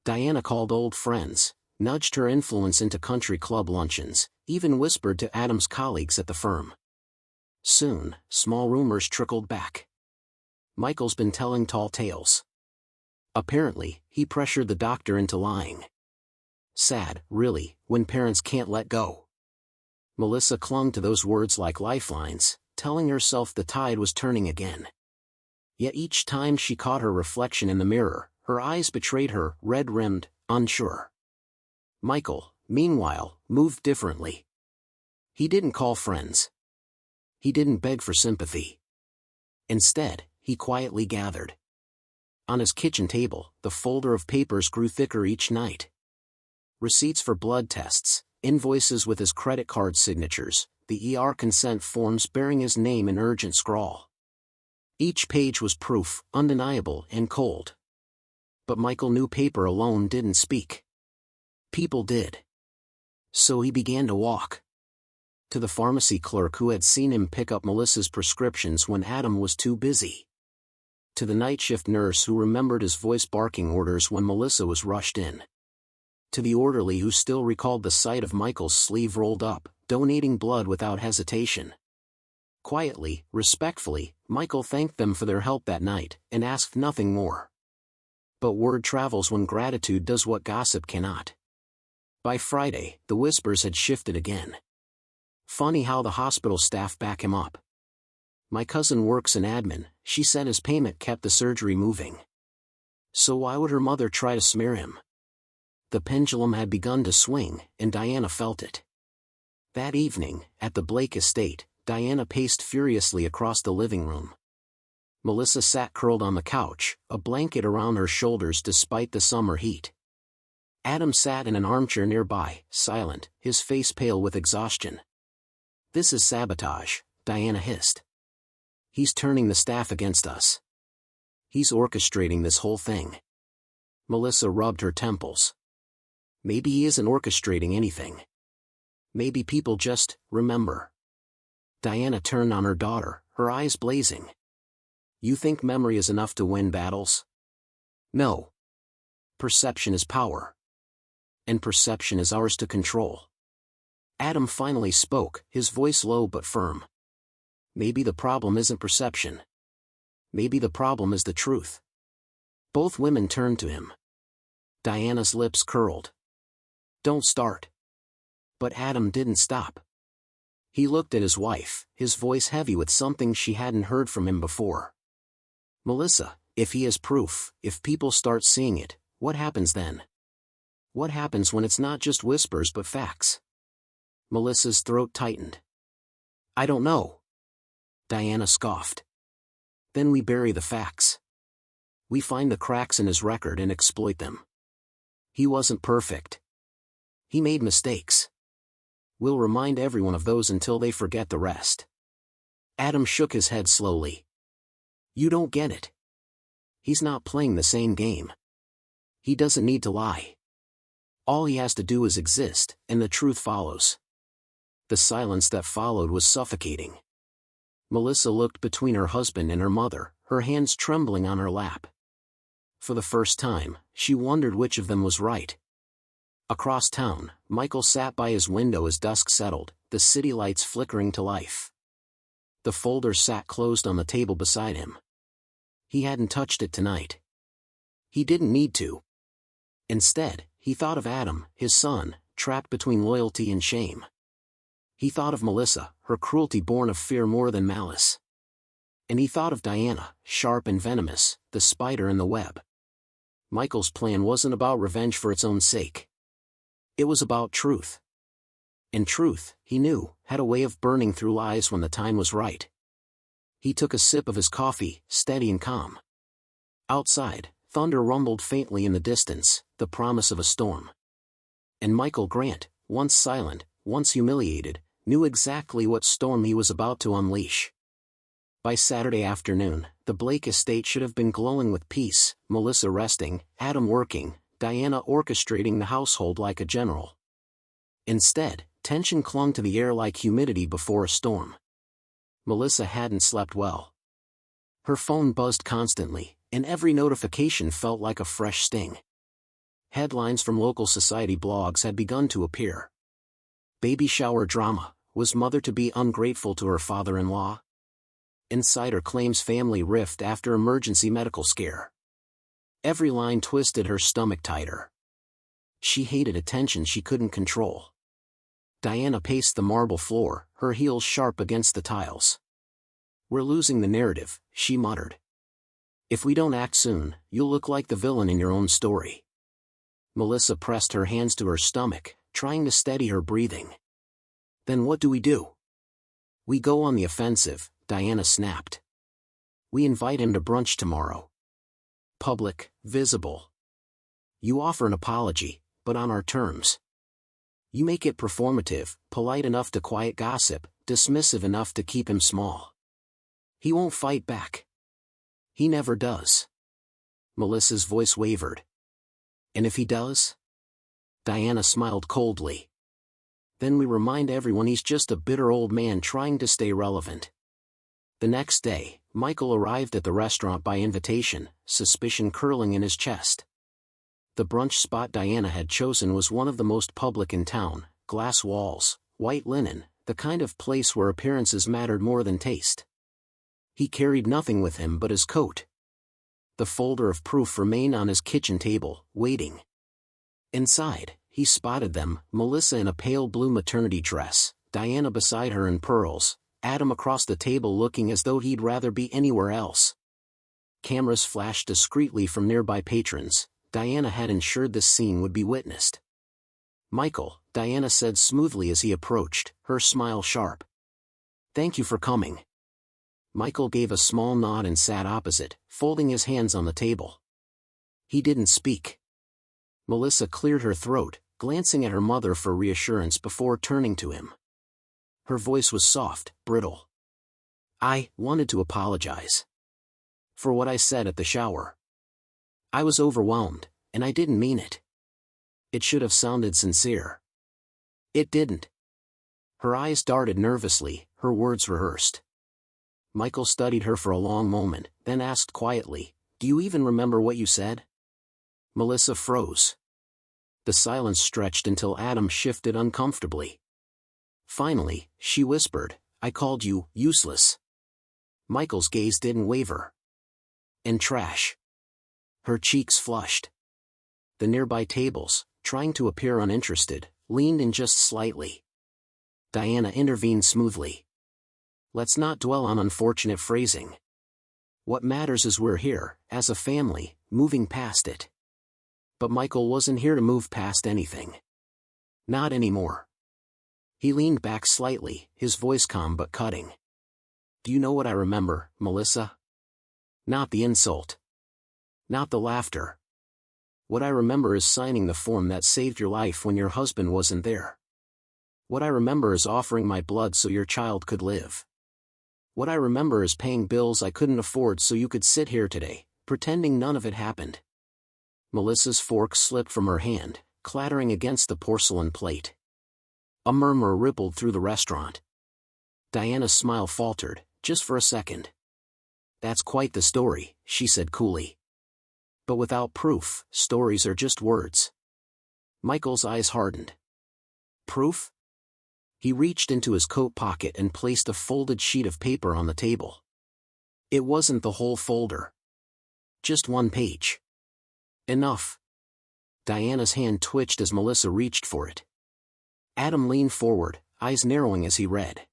Diana called old friends, nudged her influence into country club luncheons, even whispered to Adam's colleagues at the firm. Soon, small rumors trickled back. "Michael's been telling tall tales. Apparently, he pressured the doctor into lying." Sad, really, when parents can't let go. Melissa clung to those words like lifelines, telling herself the tide was turning again. Yet each time she caught her reflection in the mirror, her eyes betrayed her, red-rimmed, unsure. Michael, meanwhile, moved differently. He didn't call friends. He didn't beg for sympathy. Instead, he quietly gathered. On his kitchen table, the folder of papers grew thicker each night. Receipts for blood tests, invoices with his credit card signatures, the ER consent forms bearing his name in urgent scrawl. Each page was proof, undeniable and cold. But Michael knew paper alone didn't speak. People did. So he began to walk. To the pharmacy clerk who had seen him pick up Melissa's prescriptions when Adam was too busy. To the night shift nurse who remembered his voice barking orders when Melissa was rushed in. To the orderly who still recalled the sight of Michael's sleeve rolled up, donating blood without hesitation. Quietly, respectfully, Michael thanked them for their help that night, and asked nothing more. But word travels when gratitude does what gossip cannot. By Friday, the whispers had shifted again. "Funny how the hospital staff back him up. My cousin works in admin," she said as payment kept the surgery moving. So why would her mother try to smear him? The pendulum had begun to swing, and Diana felt it. That evening, at the Blake estate, Diana paced furiously across the living room. Melissa sat curled on the couch, a blanket around her shoulders despite the summer heat. Adam sat in an armchair nearby, silent, his face pale with exhaustion. "This is sabotage," Diana hissed. "He's turning the staff against us. He's orchestrating this whole thing." Melissa rubbed her temples. "Maybe he isn't orchestrating anything. Maybe people just remember." Diana turned on her daughter, her eyes blazing. "You think memory is enough to win battles? No. Perception is power. And perception is ours to control." Adam finally spoke, his voice low but firm. "Maybe the problem isn't perception. Maybe the problem is the truth." Both women turned to him. Diana's lips curled. "Don't start." But Adam didn't stop. He looked at his wife, his voice heavy with something she hadn't heard from him before. "Melissa, if he has proof, if people start seeing it, what happens then? What happens when it's not just whispers but facts?" Melissa's throat tightened. "I don't know." Diana scoffed. "Then we bury the facts. We find the cracks in his record and exploit them. He wasn't perfect. He made mistakes. We'll remind everyone of those until they forget the rest." Adam shook his head slowly. "You don't get it. He's not playing the same game. He doesn't need to lie. All he has to do is exist, and the truth follows." The silence that followed was suffocating. Melissa looked between her husband and her mother, her hands trembling on her lap. For the first time, she wondered which of them was right. Across town, Michael sat by his window as dusk settled, the city lights flickering to life. The folder sat closed on the table beside him. he hadn't touched it tonight. He didn't need to. Instead, he thought of Adam, his son, trapped between loyalty and shame. He thought of Melissa, her cruelty born of fear more than malice. And he thought of Diana, sharp and venomous, the spider in the web. Michael's plan wasn't about revenge for its own sake. It was about truth. And truth, he knew, had a way of burning through lies when the time was right. He took a sip of his coffee, steady and calm. Outside, thunder rumbled faintly in the distance, the promise of a storm. And Michael Grant, once silent, once humiliated, knew exactly what storm he was about to unleash. By Saturday afternoon, the Blake estate should have been glowing with peace, Melissa resting, Adam working, Diana orchestrating the household like a general. Instead, tension clung to the air like humidity before a storm. Melissa hadn't slept well. Her phone buzzed constantly, and every notification felt like a fresh sting. Headlines from local society blogs had begun to appear. Baby shower drama, was mother-to-be ungrateful to her father-in-law? Insider claims family rift after emergency medical scare. Every line twisted her stomach tighter. She hated attention she couldn't control. Diana paced the marble floor, her heels sharp against the tiles. "We're losing the narrative," she muttered. "If we don't act soon, you'll look like the villain in your own story." Melissa pressed her hands to her stomach, trying to steady her breathing. "Then what do we do?" "We go on the offensive," Diana snapped. "We invite him to brunch tomorrow. Public, visible. You offer an apology, but on our terms. You make it performative, polite enough to quiet gossip, dismissive enough to keep him small. He won't fight back. He never does." Melissa's voice wavered. "And if he does?" Diana smiled coldly. "Then we remind everyone he's just a bitter old man trying to stay relevant." The next day, Michael arrived at the restaurant by invitation, suspicion curling in his chest. The brunch spot Diana had chosen was one of the most public in town, glass walls, white linen, the kind of place where appearances mattered more than taste. He carried nothing with him but his coat. The folder of proof remained on his kitchen table, waiting. Inside, he spotted them, Melissa in a pale blue maternity dress, Diana beside her in pearls, Adam across the table looking as though he'd rather be anywhere else. Cameras flashed discreetly from nearby patrons. Diana had ensured this scene would be witnessed. "Michael," Diana said smoothly as he approached, her smile sharp. "Thank you for coming." Michael gave a small nod and sat opposite, folding his hands on the table. He didn't speak. Melissa cleared her throat, glancing at her mother for reassurance before turning to him. Her voice was soft, brittle. "I wanted to apologize for what I said at the shower. I was overwhelmed, and I didn't mean it. It should have sounded sincere. It didn't." Her eyes darted nervously, her words rehearsed. Michael studied her for a long moment, then asked quietly, "Do you even remember what you said?" Melissa froze. The silence stretched until Adam shifted uncomfortably. Finally, she whispered, "I called you useless." Michael's gaze didn't waver. "And trash." Her cheeks flushed. The nearby tables, trying to appear uninterested, leaned in just slightly. Diana intervened smoothly. "Let's not dwell on unfortunate phrasing. What matters is we're here, as a family, moving past it." But Michael wasn't here to move past anything. Not anymore. He leaned back slightly, his voice calm but cutting. "Do you know what I remember, Melissa? Not the insult. Not the laughter. What I remember is signing the form that saved your life when your husband wasn't there. What I remember is offering my blood so your child could live. What I remember is paying bills I couldn't afford so you could sit here today, pretending none of it happened." Melissa's fork slipped from her hand, clattering against the porcelain plate. A murmur rippled through the restaurant. Diana's smile faltered, just for a second. "That's quite the story," she said coolly. "But without proof, stories are just words." Michael's eyes hardened. "Proof?" He reached into his coat pocket and placed a folded sheet of paper on the table. It wasn't the whole folder. Just one page. Enough. Diana's hand twitched as Melissa reached for it. Adam leaned forward, eyes narrowing as he read.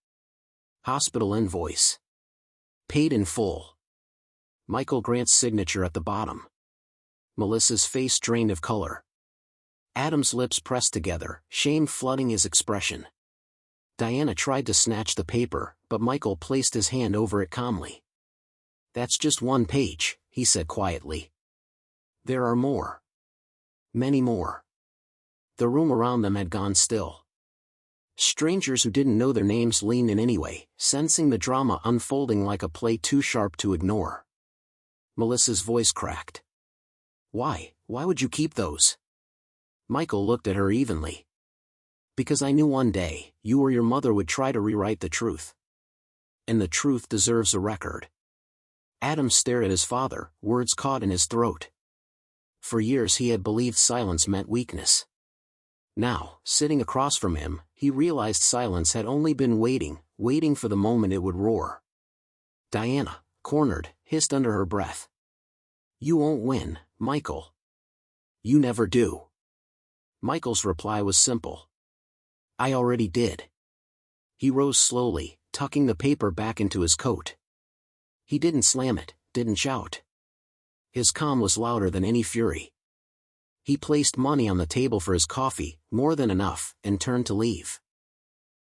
Hospital invoice. Paid in full. Michael Grant's signature at the bottom. Melissa's face drained of color. Adam's lips pressed together, shame flooding his expression. Diana tried to snatch the paper, but Michael placed his hand over it calmly. That's just one page, he said quietly. There are more. Many more. The room around them had gone still. Strangers who didn't know their names leaned in anyway, sensing the drama unfolding like a play too sharp to ignore. Melissa's voice cracked. Why would you keep those? Michael looked at her evenly. Because I knew one day, you or your mother would try to rewrite the truth. And the truth deserves a record. Adam stared at his father, words caught in his throat. For years he had believed silence meant weakness. Now, sitting across from him, he realized silence had only been waiting for the moment it would roar. Diana, cornered, hissed under her breath. You won't win, Michael. You never do. Michael's reply was simple. I already did. He rose slowly, tucking the paper back into his coat. He didn't slam it, didn't shout. His calm was louder than any fury. He placed money on the table for his coffee, more than enough, and turned to leave.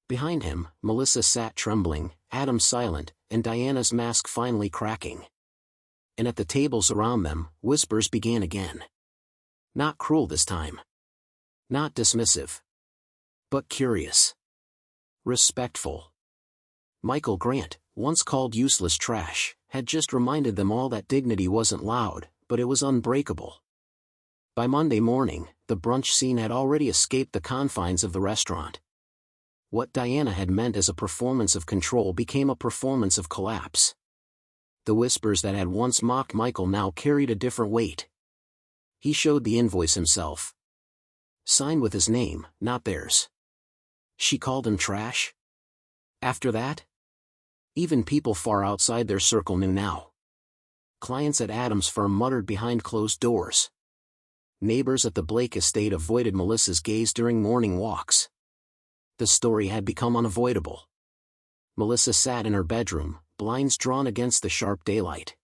Behind him, Melissa sat trembling, Adam silent, and Diana's mask finally cracking. And at the tables around them, whispers began again. Not cruel this time. Not dismissive. But curious. Respectful. Michael Grant, once called useless trash, had just reminded them all that dignity wasn't loud, but it was unbreakable. By Monday morning, the brunch scene had already escaped the confines of the restaurant. What Diana had meant as a performance of control became a performance of collapse. The whispers that had once mocked Michael now carried a different weight. He showed the invoice himself. Signed with his name, not theirs. She called him trash? After that? Even people far outside their circle knew now. Clients at Adam's firm muttered behind closed doors. Neighbors at the Blake estate avoided Melissa's gaze during morning walks. The story had become unavoidable. Melissa sat in her bedroom, blinds drawn against the sharp daylight.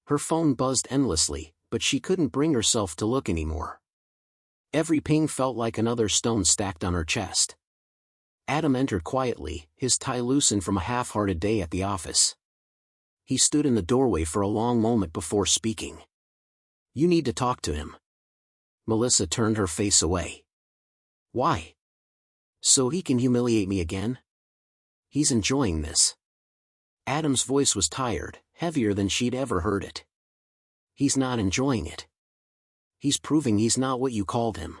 Her phone buzzed endlessly, but she couldn't bring herself to look anymore. Every ping felt like another stone stacked on her chest. Adam entered quietly, his tie loosened from a half-hearted day at the office. He stood in the doorway for a long moment before speaking. You need to talk to him. Melissa turned her face away. Why? So he can humiliate me again? He's enjoying this. Adam's voice was tired, heavier than she'd ever heard it. He's not enjoying it. He's proving he's not what you called him.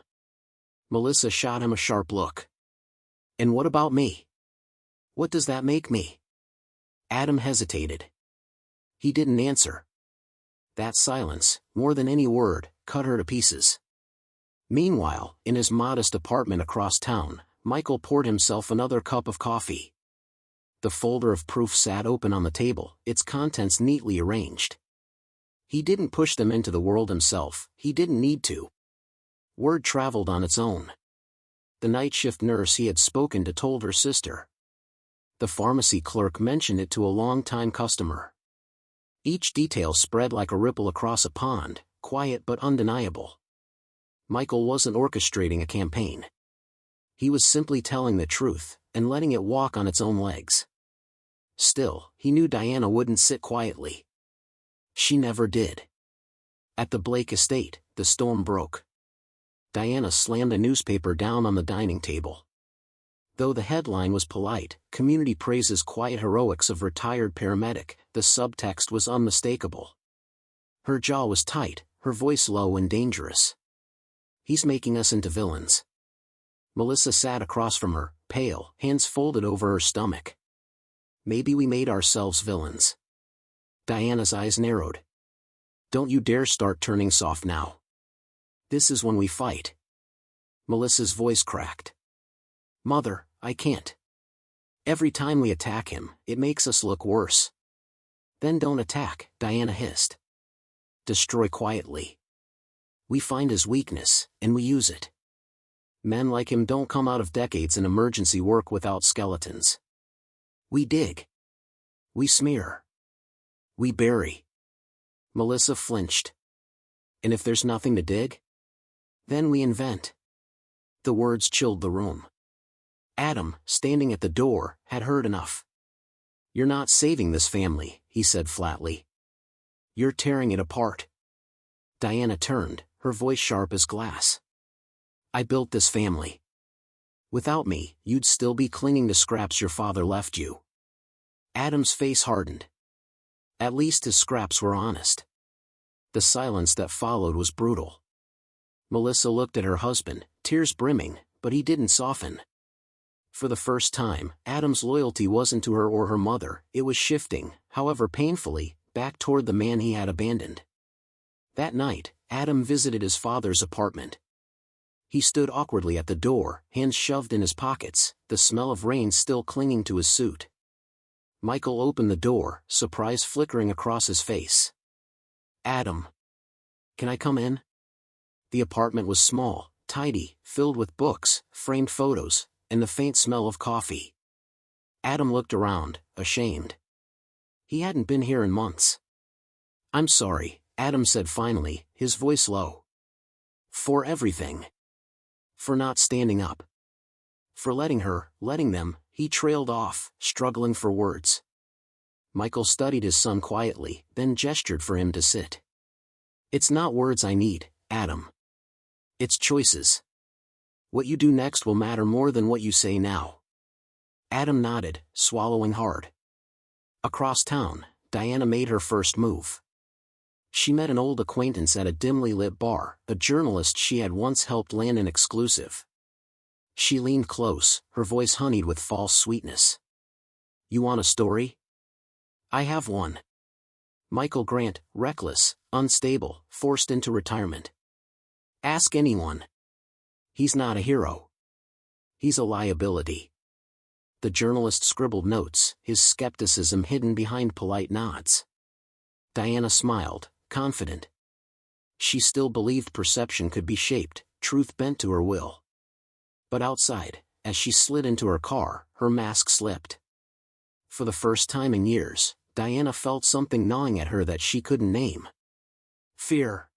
Melissa shot him a sharp look. And what about me? What does that make me? Adam hesitated. He didn't answer. That silence, more than any word, cut her to pieces. Meanwhile, in his modest apartment across town, Michael poured himself another cup of coffee. The folder of proof sat open on the table, its contents neatly arranged. He didn't push them into the world himself, he didn't need to. Word traveled on its own. The night shift nurse he had spoken to told her sister. The pharmacy clerk mentioned it to a long-time customer. Each detail spread like a ripple across a pond, quiet but undeniable. Michael wasn't orchestrating a campaign. He was simply telling the truth, and letting it walk on its own legs. Still, he knew Diana wouldn't sit quietly. She never did. At the Blake estate, the storm broke. Diana slammed a newspaper down on the dining table. Though the headline was polite, Community Praises Quiet Heroics of Retired Paramedic, the subtext was unmistakable. Her jaw was tight, her voice low and dangerous. He's making us into villains. Melissa sat across from her, pale, hands folded over her stomach. Maybe we made ourselves villains. Diana's eyes narrowed. Don't you dare start turning soft now. This is when we fight. Melissa's voice cracked. Mother, I can't. Every time we attack him, it makes us look worse. Then don't attack, Diana hissed. destroy quietly. We find his weakness, and we use it. Men like him don't come out of decades in emergency work without skeletons. We dig. We smear. We bury. Melissa flinched. And if there's nothing to dig? Then we invent. The words chilled the room. Adam, standing at the door, had heard enough. You're not saving this family, he said flatly. You're tearing it apart. Diana turned, her voice sharp as glass. I built this family. Without me, you'd still be clinging to scraps your father left you. Adam's face hardened. At least his scraps were honest. The silence that followed was brutal. Melissa looked at her husband, tears brimming, but he didn't soften. For the first time, Adam's loyalty wasn't to her or her mother, it was shifting, however painfully, back toward the man he had abandoned. That night, Adam visited his father's apartment. He stood awkwardly at the door, hands shoved in his pockets, the smell of rain still clinging to his suit. Michael opened the door, surprise flickering across his face. Adam. Can I come in? The apartment was small, tidy, filled with books, framed photos, and the faint smell of coffee. Adam looked around, ashamed. He hadn't been here in months. I'm sorry, Adam said finally, his voice low. For everything. For not standing up. For letting them, he trailed off, struggling for words. Michael studied his son quietly, then gestured for him to sit. It's not words I need, Adam. It's choices. What you do next will matter more than what you say now. Adam nodded, swallowing hard. Across town, Diana made her first move. She met an old acquaintance at a dimly lit bar, a journalist she had once helped land an exclusive. She leaned close, her voice honeyed with false sweetness. You want a story? I have one. Michael Grant, reckless, unstable, forced into retirement. Ask anyone. He's not a hero. He's a liability. The journalist scribbled notes, his skepticism hidden behind polite nods. Diana smiled, confident. She still believed perception could be shaped, truth bent to her will. But outside, as she slid into her car, her mask slipped. For the first time in years, Diana felt something gnawing at her that she couldn't name. Fear.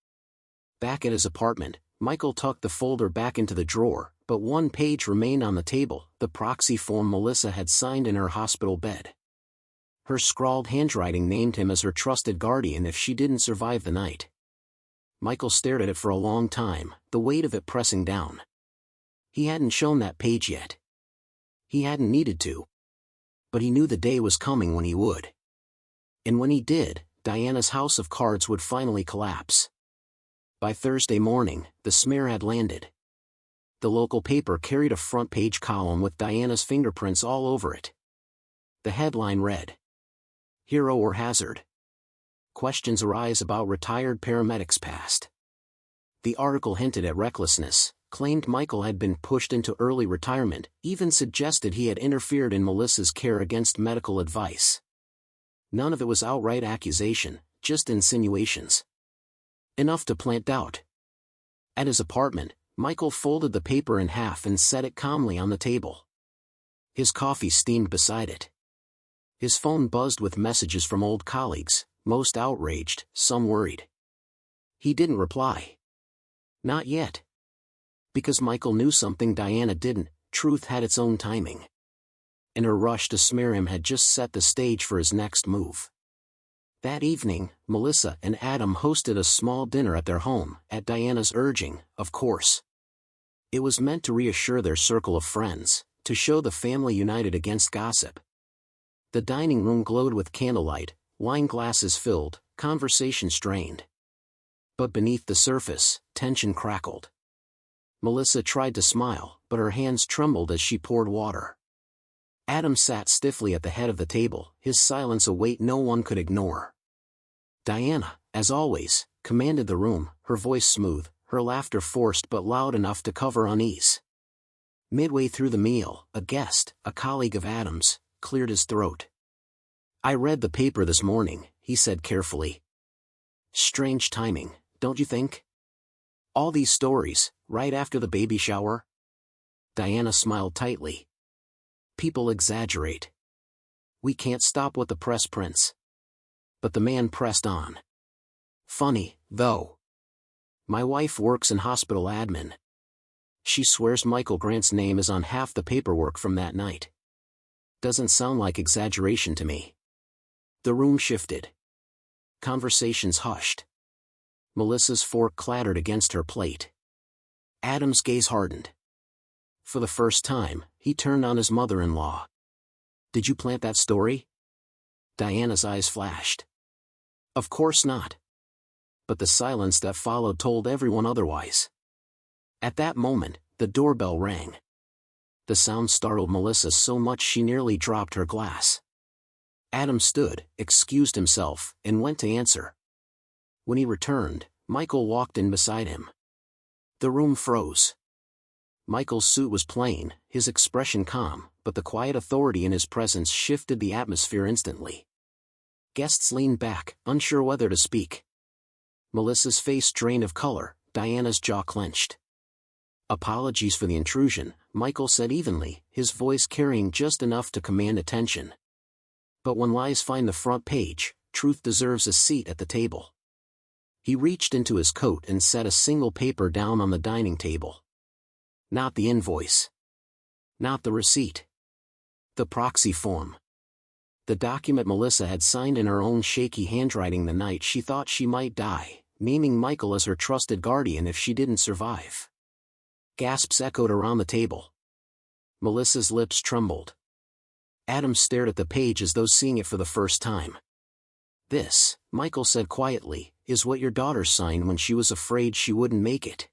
Back at his apartment, Michael tucked the folder back into the drawer, but one page remained on the table, the proxy form Melissa had signed in her hospital bed. Her scrawled handwriting named him as her trusted guardian if she didn't survive the night. Michael stared at it for a long time, the weight of it pressing down. He hadn't shown that page yet. He hadn't needed to. But he knew the day was coming when he would. And when he did, Diana's house of cards would finally collapse. By Thursday morning, the smear had landed. The local paper carried a front-page column with Diana's fingerprints all over it. The headline read, Hero or Hazard? Questions arise about retired paramedics' past. The article hinted at recklessness, claimed Michael had been pushed into early retirement, even suggested he had interfered in Melissa's care against medical advice. None of it was outright accusation, just insinuations. Enough to plant doubt. At his apartment, Michael folded the paper in half and set it calmly on the table. His coffee steamed beside it. His phone buzzed with messages from old colleagues, most outraged, some worried. He didn't reply. Not yet. Because Michael knew something Diana didn't, truth had its own timing. And her rush to smear him had just set the stage for his next move. That evening, Melissa and Adam hosted a small dinner at their home, at Diana's urging, of course. It was meant to reassure their circle of friends, to show the family united against gossip. The dining room glowed with candlelight, wine glasses filled, conversation strained. But beneath the surface, tension crackled. Melissa tried to smile, but her hands trembled as she poured water. Adam sat stiffly at the head of the table, his silence a weight no one could ignore. Diana, as always, commanded the room, her voice smooth, her laughter forced but loud enough to cover unease. Midway through the meal, a guest, a colleague of Adam's, cleared his throat. I read the paper this morning, he said carefully. Strange timing, don't you think? All these stories, right after the baby shower? Diana smiled tightly. People exaggerate. We can't stop what the press prints. But the man pressed on. Funny, though. My wife works in hospital admin. She swears Michael Grant's name is on half the paperwork from that night. Doesn't sound like exaggeration to me. The room shifted. Conversations hushed. Melissa's fork clattered against her plate. Adam's gaze hardened. For the first time, he turned on his mother-in-law. Did you plant that story? Diana's eyes flashed. Of course not. But the silence that followed told everyone otherwise. At that moment, the doorbell rang. The sound startled Melissa so much she nearly dropped her glass. Adam stood, excused himself, and went to answer. When he returned, Michael walked in beside him. The room froze. Michael's suit was plain, his expression calm, but the quiet authority in his presence shifted the atmosphere instantly. Guests leaned back, unsure whether to speak. Melissa's face drained of color, Diana's jaw clenched. Apologies for the intrusion, Michael said evenly, his voice carrying just enough to command attention. But when lies find the front page, truth deserves a seat at the table. He reached into his coat and set a single paper down on the dining table. Not the invoice. Not the receipt. The proxy form. The document Melissa had signed in her own shaky handwriting the night she thought she might die, naming Michael as her trusted guardian if she didn't survive. Gasps echoed around the table. Melissa's lips trembled. Adam stared at the page as though seeing it for the first time. This, Michael said quietly, is what your daughter signed when she was afraid she wouldn't make it.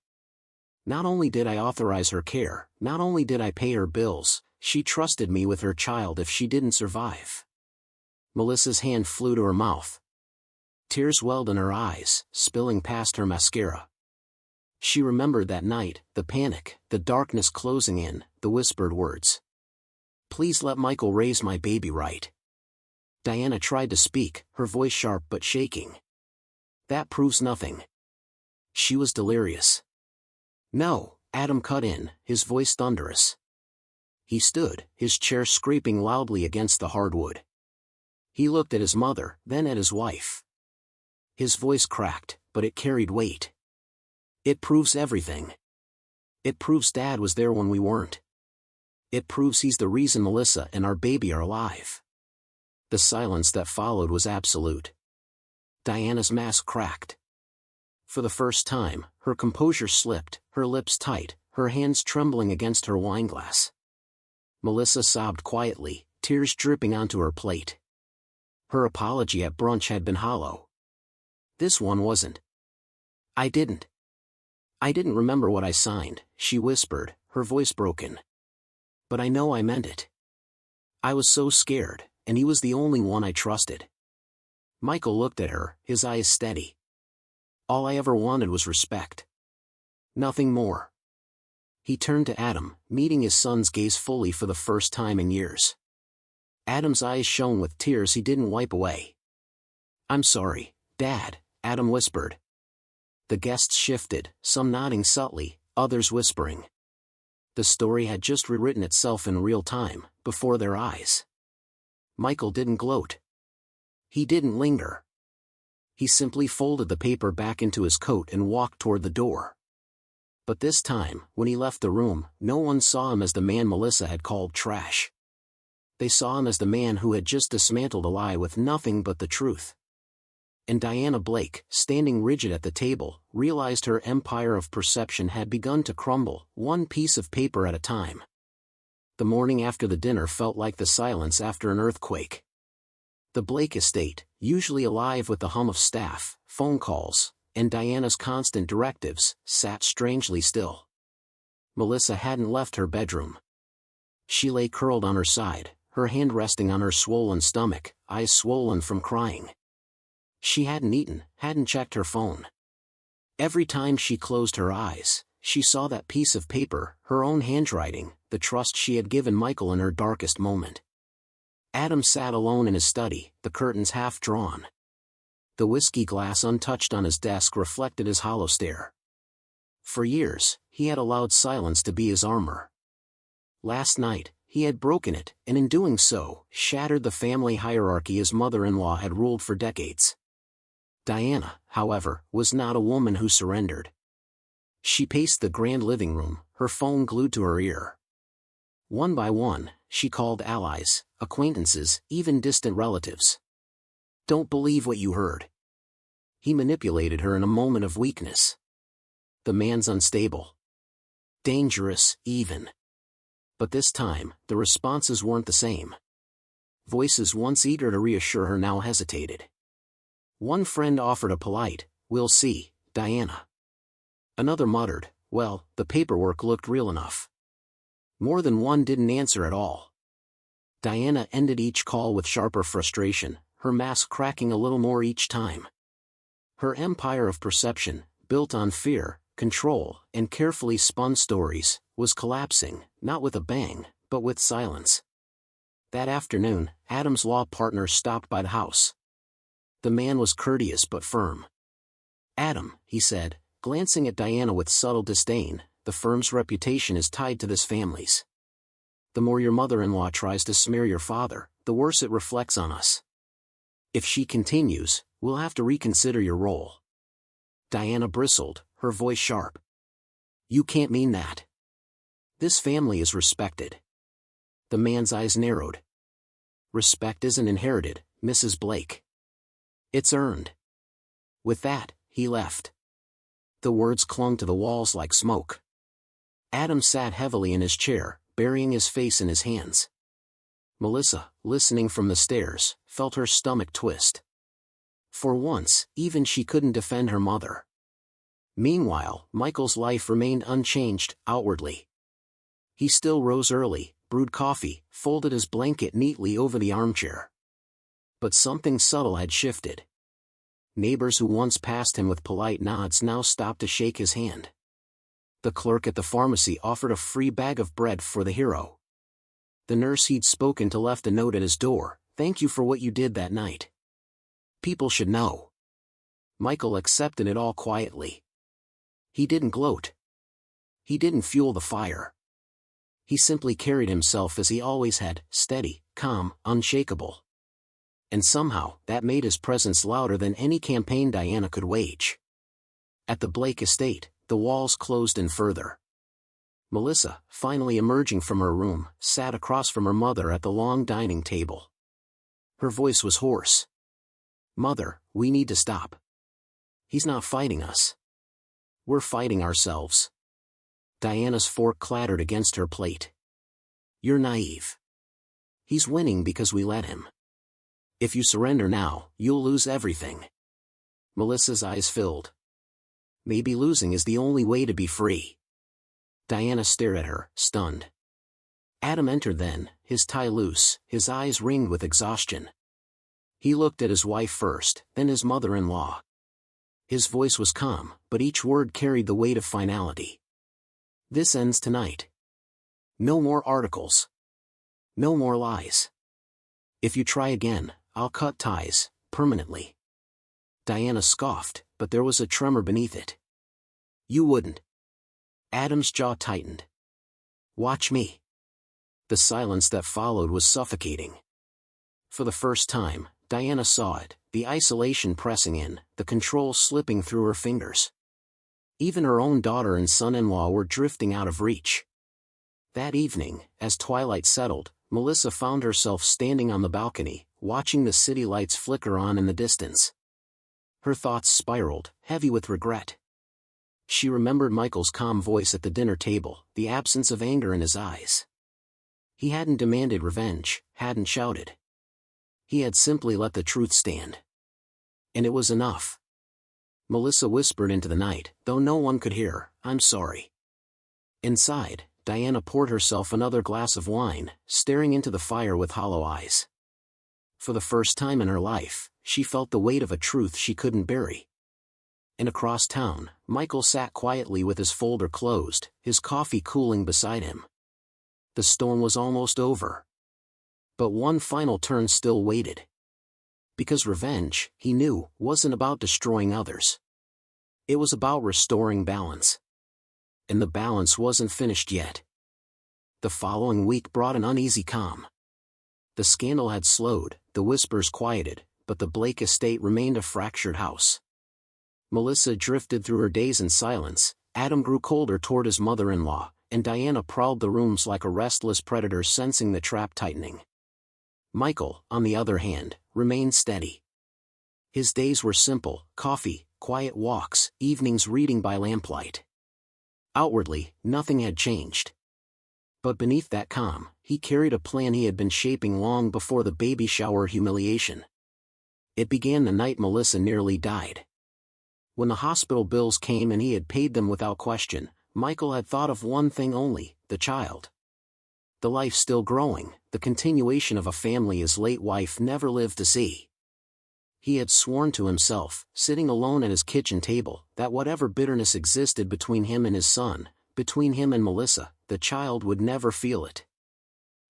Not only did I authorize her care, not only did I pay her bills, she trusted me with her child if she didn't survive. Melissa's hand flew to her mouth. Tears welled in her eyes, spilling past her mascara. She remembered that night, the panic, the darkness closing in, the whispered words. Please let Michael raise my baby right. Diana tried to speak, her voice sharp but shaking. That proves nothing. She was delirious. No, Adam cut in, his voice thunderous. He stood, his chair scraping loudly against the hardwood. He looked at his mother, then at his wife. His voice cracked, but it carried weight. It proves everything. It proves Dad was there when we weren't. It proves he's the reason Melissa and our baby are alive. The silence that followed was absolute. Diana's mask cracked. For the first time, her composure slipped, her lips tight, her hands trembling against her wineglass. Melissa sobbed quietly, tears dripping onto her plate. Her apology at brunch had been hollow. This one wasn't. I didn't remember what I signed, she whispered, her voice broken. But I know I meant it. I was so scared, and he was the only one I trusted. Michael looked at her, his eyes steady. All I ever wanted was respect. Nothing more. He turned to Adam, meeting his son's gaze fully for the first time in years. Adam's eyes shone with tears he didn't wipe away. I'm sorry, Dad, Adam whispered. The guests shifted, some nodding subtly, others whispering. The story had just rewritten itself in real time, before their eyes. Michael didn't gloat. He didn't linger. He simply folded the paper back into his coat and walked toward the door. But this time, when he left the room, no one saw him as the man Melissa had called trash. They saw him as the man who had just dismantled a lie with nothing but the truth. And Diana Blake, standing rigid at the table, realized her empire of perception had begun to crumble, one piece of paper at a time. The morning after the dinner felt like the silence after an earthquake. The Blake estate, usually alive with the hum of staff, phone calls, and Diana's constant directives, sat strangely still. Melissa hadn't left her bedroom. She lay curled on her side, her hand resting on her swollen stomach, eyes swollen from crying. She hadn't eaten, hadn't checked her phone. Every time she closed her eyes, she saw that piece of paper, her own handwriting, the trust she had given Michael in her darkest moment. Adam sat alone in his study, the curtains half drawn. The whiskey glass untouched on his desk reflected his hollow stare. For years, he had allowed silence to be his armor. Last night, he had broken it, and in doing so, shattered the family hierarchy his mother-in-law had ruled for decades. Diana, however, was not a woman who surrendered. She paced the grand living room, her phone glued to her ear. One by one, she called allies, acquaintances, even distant relatives. "Don't believe what you heard." He manipulated her in a moment of weakness. "The man's unstable. Dangerous, even." But this time, the responses weren't the same. Voices once eager to reassure her now hesitated. One friend offered a polite, "We'll see, Diana." Another muttered, "Well, the paperwork looked real enough." More than one didn't answer at all. Diana ended each call with sharper frustration, her mask cracking a little more each time. Her empire of perception, built on fear, control, and carefully spun stories, was collapsing, not with a bang, but with silence. That afternoon, Adam's law partner stopped by the house. The man was courteous but firm. "Adam," he said, glancing at Diana with subtle disdain, "the firm's reputation is tied to this family's. The more your mother-in-law tries to smear your father, the worse it reflects on us. If she continues, we'll have to reconsider your role." Diana bristled, her voice sharp. "You can't mean that. This family is respected." The man's eyes narrowed. "Respect isn't inherited, Mrs. Blake. It's earned." With that, he left. The words clung to the walls like smoke. Adam sat heavily in his chair, burying his face in his hands. Melissa, listening from the stairs, felt her stomach twist. For once, even she couldn't defend her mother. Meanwhile, Michael's life remained unchanged, outwardly. He still rose early, brewed coffee, folded his blanket neatly over the armchair. But something subtle had shifted. Neighbors who once passed him with polite nods now stopped to shake his hand. The clerk at the pharmacy offered a free bag of bread for the hero. The nurse he'd spoken to left a note at his door, "Thank you for what you did that night. People should know." Michael accepted it all quietly. He didn't gloat. He didn't fuel the fire. He simply carried himself as he always had, steady, calm, unshakable. And somehow, that made his presence louder than any campaign Diana could wage. At the Blake estate, the walls closed in further. Melissa, finally emerging from her room, sat across from her mother at the long dining table. Her voice was hoarse. "Mother, we need to stop. He's not fighting us. We're fighting ourselves." Diana's fork clattered against her plate. "You're naive. He's winning because we let him. If you surrender now, you'll lose everything." Melissa's eyes filled. "Maybe losing is the only way to be free." Diana stared at her, stunned. Adam entered then, his tie loose, his eyes ringed with exhaustion. He looked at his wife first, then his mother-in-law. His voice was calm, but each word carried the weight of finality. "This ends tonight. No more articles. No more lies. If you try again, I'll cut ties, permanently." Diana scoffed, but there was a tremor beneath it. "You wouldn't." Adam's jaw tightened. "Watch me." The silence that followed was suffocating. For the first time, Diana saw it, the isolation pressing in, the control slipping through her fingers. Even her own daughter and son-in-law were drifting out of reach. That evening, as twilight settled, Melissa found herself standing on the balcony, watching the city lights flicker on in the distance. Her thoughts spiraled, heavy with regret. She remembered Michael's calm voice at the dinner table, the absence of anger in his eyes. He hadn't demanded revenge, hadn't shouted. He had simply let the truth stand. And it was enough. Melissa whispered into the night, though no one could hear, "I'm sorry." Inside, Diana poured herself another glass of wine, staring into the fire with hollow eyes. For the first time in her life, she felt the weight of a truth she couldn't bury. And across town, Michael sat quietly with his folder closed, his coffee cooling beside him. The storm was almost over. But one final turn still waited. Because revenge, he knew, wasn't about destroying others. It was about restoring balance. And the balance wasn't finished yet. The following week brought an uneasy calm. The scandal had slowed, the whispers quieted, but the Blake estate remained a fractured house. Melissa drifted through her days in silence, Adam grew colder toward his mother-in-law, and Diana prowled the rooms like a restless predator sensing the trap tightening. Michael, on the other hand, remained steady. His days were simple: coffee, quiet walks, evenings reading by lamplight. Outwardly, nothing had changed. But beneath that calm, he carried a plan he had been shaping long before the baby shower humiliation. It began the night Melissa nearly died. When the hospital bills came and he had paid them without question, Michael had thought of one thing only: the child. The life still growing, the continuation of a family his late wife never lived to see. He had sworn to himself, sitting alone at his kitchen table, that whatever bitterness existed between him and his son, between him and Melissa, the child would never feel it.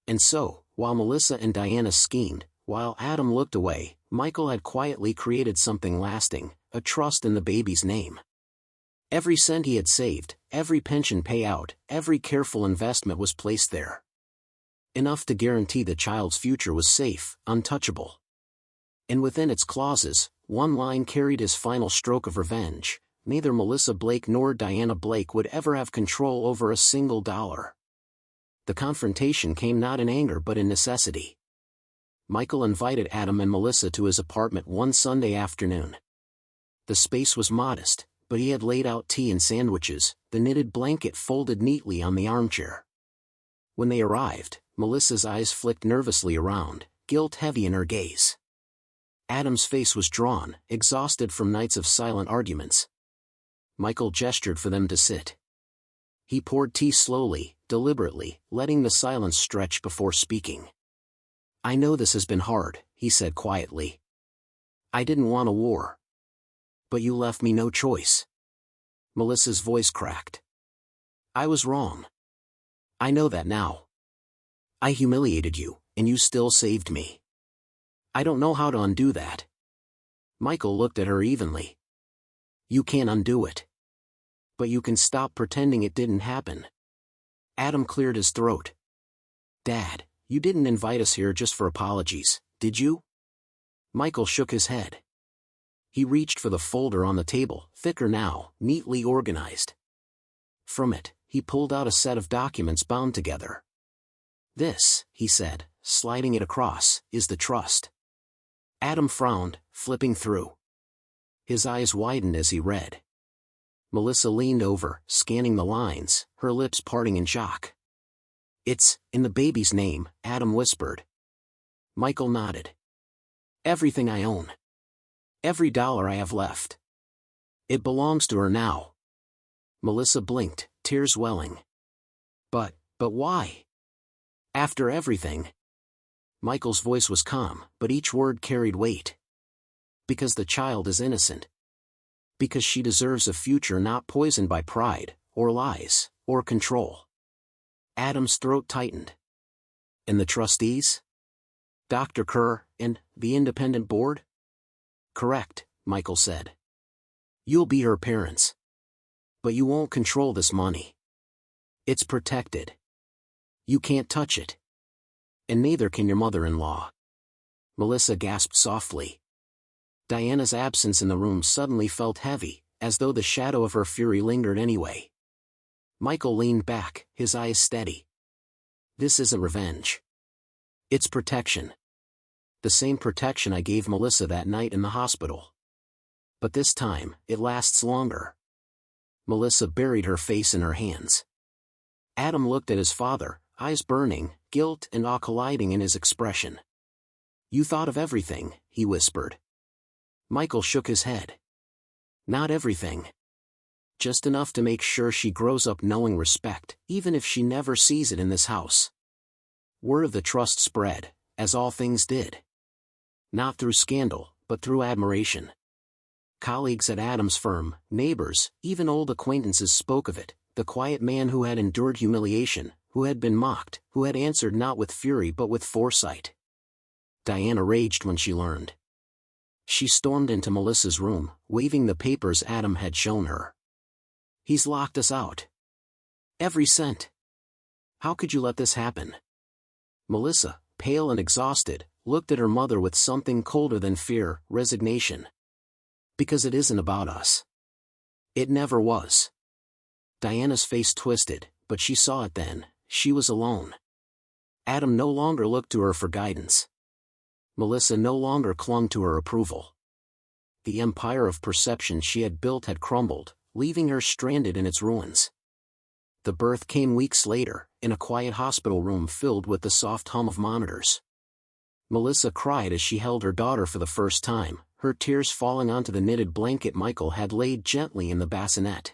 And so, while Melissa and Diana schemed, while Adam looked away, Michael had quietly created something lasting: a trust in the baby's name. Every cent he had saved, every pension payout, every careful investment was placed there. Enough to guarantee the child's future was safe, untouchable. And within its clauses, one line carried his final stroke of revenge: neither Melissa Blake nor Diana Blake would ever have control over a single dollar. The confrontation came not in anger but in necessity. Michael invited Adam and Melissa to his apartment one Sunday afternoon. The space was modest, but he had laid out tea and sandwiches, the knitted blanket folded neatly on the armchair. When they arrived, Melissa's eyes flicked nervously around, guilt heavy in her gaze. Adam's face was drawn, exhausted from nights of silent arguments. Michael gestured for them to sit. He poured tea slowly, deliberately, letting the silence stretch before speaking. "I know this has been hard," he said quietly. "I didn't want a war. But you left me no choice." Melissa's voice cracked. "I was wrong. I know that now. I humiliated you, and you still saved me. I don't know how to undo that." Michael looked at her evenly. "You can't undo it. But you can stop pretending it didn't happen." Adam cleared his throat. "Dad, you didn't invite us here just for apologies, did you?" Michael shook his head. He reached for the folder on the table, thicker now, neatly organized. From it, he pulled out a set of documents bound together. "This," he said, sliding it across, "is the trust." Adam frowned, flipping through. His eyes widened as he read. Melissa leaned over, scanning the lines, her lips parting in shock. "It's in the baby's name," Adam whispered. Michael nodded. "Everything I own. Every dollar I have left. It belongs to her now." Melissa blinked, tears welling. But why? After everything?" Michael's voice was calm, but each word carried weight. "Because the child is innocent. Because she deserves a future not poisoned by pride, or lies, or control." Adam's throat tightened. "And the trustees? Dr. Kerr, and the independent board?" "Correct," Michael said. "You'll be her parents. But you won't control this money. It's protected. You can't touch it. And neither can your mother-in-law." Melissa gasped softly. Diana's absence in the room suddenly felt heavy, as though the shadow of her fury lingered anyway. Michael leaned back, his eyes steady. "This isn't revenge. It's protection. The same protection I gave Melissa that night in the hospital. But this time, it lasts longer." Melissa buried her face in her hands. Adam looked at his father, eyes burning, guilt and awe colliding in his expression. "You thought of everything," he whispered. Michael shook his head. "Not everything. Just enough to make sure she grows up knowing respect, even if she never sees it in this house." Word of the trust spread, as all things did. Not through scandal, but through admiration. Colleagues at Adam's firm, neighbors, even old acquaintances spoke of it: the quiet man who had endured humiliation, who had been mocked, who had answered not with fury but with foresight. Diana raged when she learned. She stormed into Melissa's room, waving the papers Adam had shown her. "He's locked us out. Every cent. How could you let this happen?" Melissa, pale and exhausted, looked at her mother with something colder than fear, resignation. "Because it isn't about us. It never was." Diana's face twisted, but she saw it then. She was alone. Adam no longer looked to her for guidance. Melissa no longer clung to her approval. The empire of perception she had built had crumbled, leaving her stranded in its ruins. The birth came weeks later, in a quiet hospital room filled with the soft hum of monitors. Melissa cried as she held her daughter for the first time, her tears falling onto the knitted blanket Michael had laid gently in the bassinet.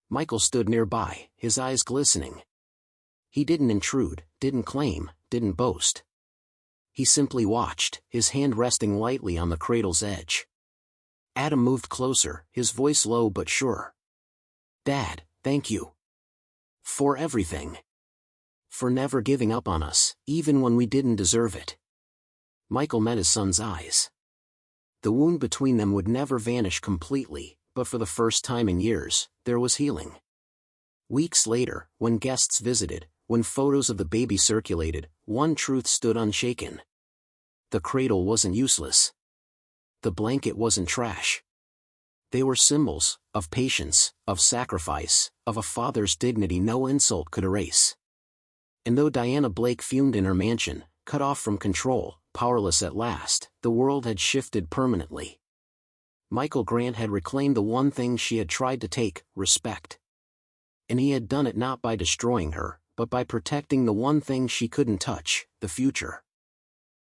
Michael stood nearby, his eyes glistening. He didn't intrude, didn't claim, didn't boast. He simply watched, his hand resting lightly on the cradle's edge. Adam moved closer, his voice low but sure. "Dad, thank you. For everything. For never giving up on us, even when we didn't deserve it." Michael met his son's eyes. The wound between them would never vanish completely, but for the first time in years, there was healing. Weeks later, when guests visited, when photos of the baby circulated, one truth stood unshaken. The cradle wasn't useless. The blanket wasn't trash. They were symbols, of patience, of sacrifice, of a father's dignity no insult could erase. And though Diana Blake fumed in her mansion, cut off from control, powerless at last, the world had shifted permanently. Michael Grant had reclaimed the one thing she had tried to take, respect. And he had done it not by destroying her, but by protecting the one thing she couldn't touch, the future.